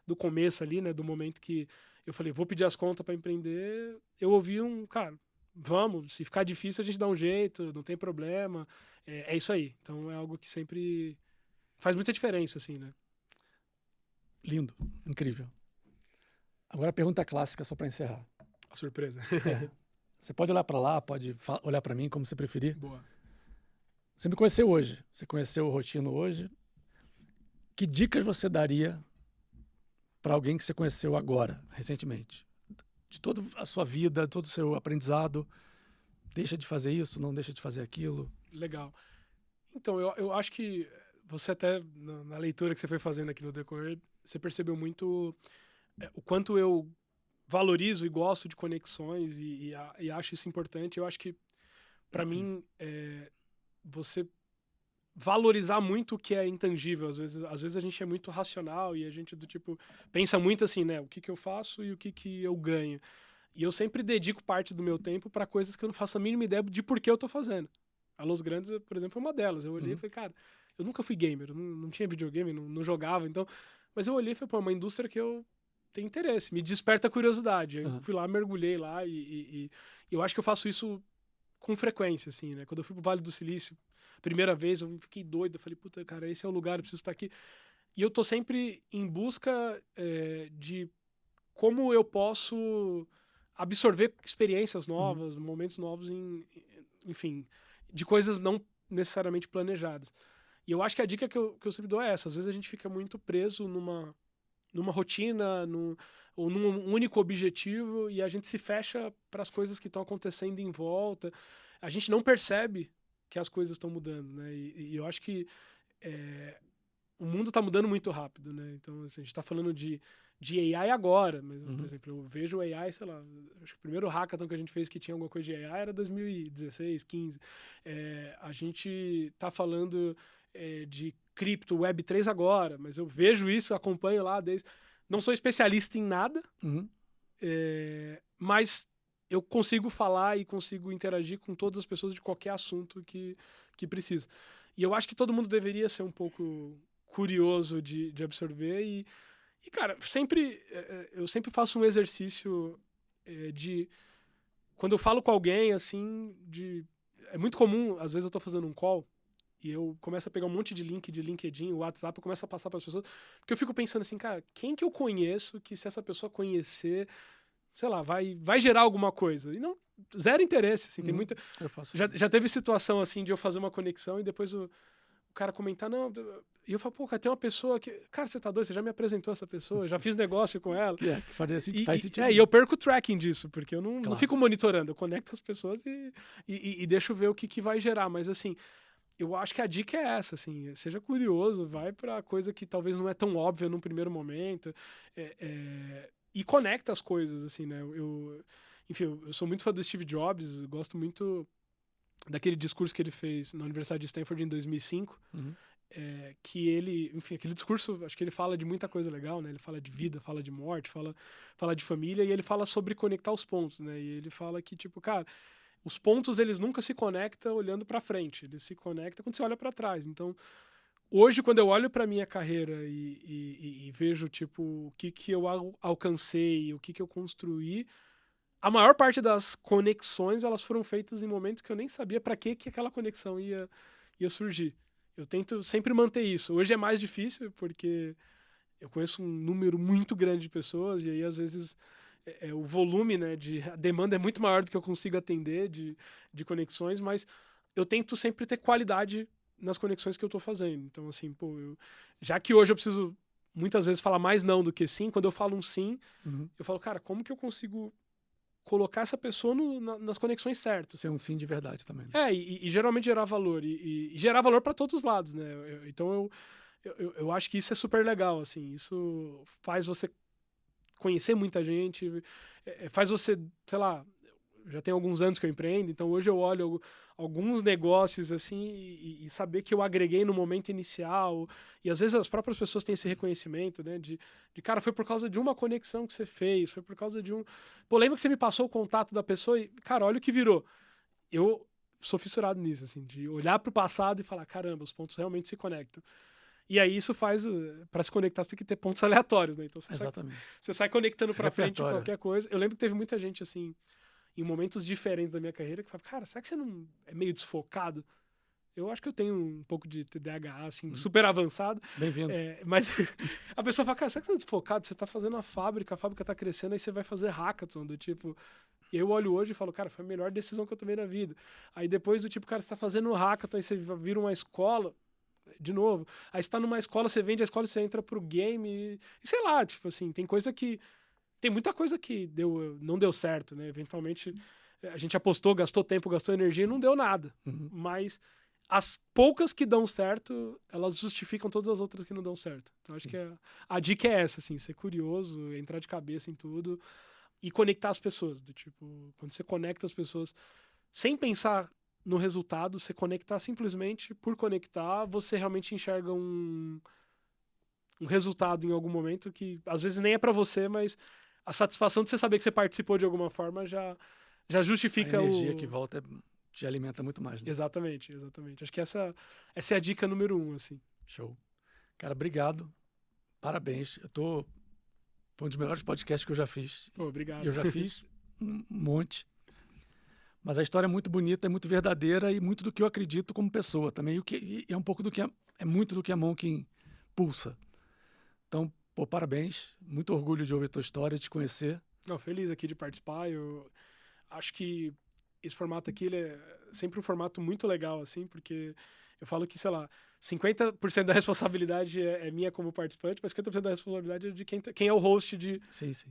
do começo ali, né, do momento que eu falei, vou pedir as contas para empreender, eu ouvi cara, vamos, se ficar difícil a gente dá um jeito, não tem problema, é isso aí. Então é algo que sempre faz muita diferença, assim, né. Lindo, incrível. Agora a pergunta clássica, só para encerrar. A surpresa. Você pode olhar para lá, pode olhar para mim, como você preferir. Boa. Você me conheceu hoje, você conheceu o Rotino hoje. Que dicas você daria para alguém que você conheceu agora, recentemente? De toda a sua vida, todo o seu aprendizado. Deixa de fazer isso, não deixa de fazer aquilo. Legal. Então, eu acho que você até, na leitura que você foi fazendo aqui no decorrer, você percebeu muito o quanto eu valorizo e gosto de conexões e acho isso importante. Eu acho que, para mim, você valorizar muito o que é intangível. Às vezes a gente é muito racional e a gente, do tipo, pensa muito assim, né? O que eu faço e o que eu ganho. E eu sempre dedico parte do meu tempo para coisas que eu não faço a mínima ideia de por que eu tô fazendo. A Los Grandes, por exemplo, foi uma delas. Eu olhei e falei, cara, eu nunca fui gamer, eu não tinha videogame, não jogava, então... Mas eu olhei e falei, pô, é uma indústria que eu tenho interesse, me desperta a curiosidade. Eu fui lá, mergulhei lá e eu acho que eu faço isso com frequência, assim, né? Quando eu fui pro Vale do Silício, primeira vez, eu fiquei doido, eu falei, puta, cara, esse é o lugar, eu preciso estar aqui. E eu tô sempre em busca de como eu posso absorver experiências novas, momentos novos, enfim, de coisas não necessariamente planejadas. E eu acho que a dica que eu sempre dou é essa. Às vezes a gente fica muito preso numa rotina, ou num único objetivo, e a gente se fecha para as coisas que estão acontecendo em volta. A gente não percebe que as coisas estão mudando, né? E eu acho que o mundo está mudando muito rápido, né? Então, assim, a gente está falando de AI agora, mas, por exemplo, eu vejo o AI, sei lá, acho que o primeiro hackathon que a gente fez que tinha alguma coisa de AI era 2016, 15. A gente está falando de cripto, Web3 agora, mas eu vejo isso, acompanho lá desde... Não sou especialista em nada, mas eu consigo falar e consigo interagir com todas as pessoas de qualquer assunto que precisa. E eu acho que todo mundo deveria ser um pouco curioso de absorver e cara, eu sempre faço um exercício de... Quando eu falo com alguém, assim, é muito comum, às vezes eu tô fazendo um call e eu começo a pegar um monte de link de LinkedIn, WhatsApp, eu começo a passar para as pessoas, porque eu fico pensando assim, cara, quem que eu conheço que se essa pessoa conhecer, sei lá, vai gerar alguma coisa? E não, zero interesse, assim, tem muita... Eu faço. Já teve situação, assim, de eu fazer uma conexão e depois o cara comentar, não... E eu falo, pô, cara, tem uma pessoa que... Cara, você tá doido? Você já me apresentou essa pessoa? Eu já fiz negócio com ela. Que faz sentido. E eu perco o tracking disso, porque eu não Claro. fico monitorando. Eu conecto as pessoas e deixo ver o que vai gerar. Mas, assim, eu acho que a dica é essa, assim. Seja curioso, vai pra coisa que talvez não é tão óbvia num primeiro momento. E conecta as coisas, assim, né? Enfim, eu sou muito fã do Steve Jobs. Gosto muito daquele discurso que ele fez na Universidade de Stanford em 2005. Que ele, enfim, aquele discurso, acho que ele fala de muita coisa legal, né? Ele fala de vida, fala de morte, fala de família, e ele fala sobre conectar os pontos, né? E ele fala que, tipo, cara, os pontos, eles nunca se conectam olhando para frente, eles se conectam quando você olha para trás. Então, hoje, quando eu olho para minha carreira e vejo, tipo, o que eu alcancei, o que eu construí, a maior parte das conexões, elas foram feitas em momentos que eu nem sabia para que aquela conexão ia surgir. Eu tento sempre manter isso. Hoje é mais difícil, porque eu conheço um número muito grande de pessoas, e aí, às vezes, o volume, né, a demanda é muito maior do que eu consigo atender de conexões, mas eu tento sempre ter qualidade nas conexões que eu estou fazendo. Então, assim, pô, já que hoje eu preciso muitas vezes falar mais não do que sim, quando eu falo um sim, eu falo, cara, como que eu consigo colocar essa pessoa nas conexões certas? Ser um sim de verdade também. E geralmente gerar valor. E gerar valor para todos os lados, né? Então eu acho que isso é super legal, assim. Isso faz você conhecer muita gente, faz você, sei lá, já tem alguns anos que eu empreendo, então hoje eu olho alguns negócios, assim, e saber que eu agreguei no momento inicial. E às vezes as próprias pessoas têm esse reconhecimento, né? De cara, foi por causa de uma conexão que você fez, foi por causa de um... Pô, lembra que você me passou o contato da pessoa e, cara, olha o que virou. Eu sou fissurado nisso, assim, de olhar pro passado e falar, caramba, os pontos realmente se conectam. E aí isso faz, para se conectar, você tem que ter pontos aleatórios, né? Então você sai conectando pra frente qualquer coisa. Eu lembro que teve muita gente, assim, em momentos diferentes da minha carreira, que fala, cara, será que você não é meio desfocado? Eu acho que eu tenho um pouco de TDAH, assim, super avançado. Bem-vindo. Mas a pessoa fala, cara, será que você tá desfocado? Você tá fazendo a fábrica tá crescendo, aí você vai fazer hackathon, do tipo... E eu olho hoje e falo, cara, foi a melhor decisão que eu tomei na vida. Aí depois do tipo, cara, você tá fazendo um hackathon, aí você vira uma escola, de novo. Aí você tá numa escola, você vende a escola, você entra pro game e sei lá, tipo assim, tem muita coisa que não deu certo, né? Eventualmente a gente apostou, gastou tempo, gastou energia e não deu nada. Mas as poucas que dão certo, elas justificam todas as outras que não dão certo. Então acho que a dica é essa, assim, ser curioso, entrar de cabeça em tudo e conectar as pessoas. Do tipo, quando você conecta as pessoas sem pensar no resultado, você conectar simplesmente por conectar, você realmente enxerga um resultado em algum momento que às vezes nem é pra você, mas a satisfação de você saber que você participou de alguma forma já justifica a energia que volta te alimenta muito mais, né? Exatamente. Acho que essa é a dica número 1, assim. Show. Cara, obrigado. Parabéns. Foi um dos melhores podcasts que eu já fiz. Pô, obrigado. Eu já fiz um monte. Mas a história é muito bonita, é muito verdadeira e muito do que eu acredito como pessoa também. E é um pouco do que é muito do que a Monkin pulsa. Então, pô, parabéns. Muito orgulho de ouvir a tua história, de te conhecer. Não, feliz aqui de participar. Eu acho que esse formato aqui ele é sempre um formato muito legal, assim, porque eu falo que, sei lá, 50% da responsabilidade é minha como participante, mas 50% da responsabilidade é de quem é o host, de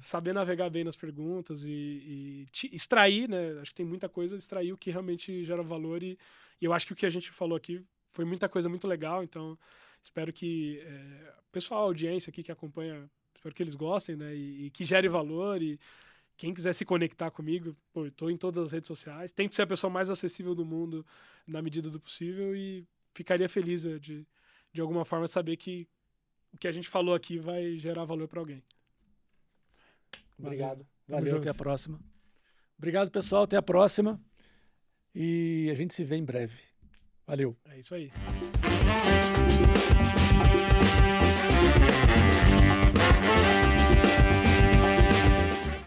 saber navegar bem nas perguntas e extrair, né? Acho que tem muita coisa, extrair o que realmente gera valor e E eu acho que o que a gente falou aqui foi muita coisa muito legal, então espero que o pessoal, a audiência aqui que acompanha, espero que eles gostem, né? E que gere valor. E quem quiser se conectar comigo, pô, eu tô em todas as redes sociais. Tento ser a pessoa mais acessível do mundo na medida do possível e ficaria feliz de alguma forma saber que o que a gente falou aqui vai gerar valor para alguém. Obrigado. Tamo Valeu, junto. até a próxima. Obrigado, pessoal. Até a próxima. E a gente se vê em breve. Valeu. É isso aí.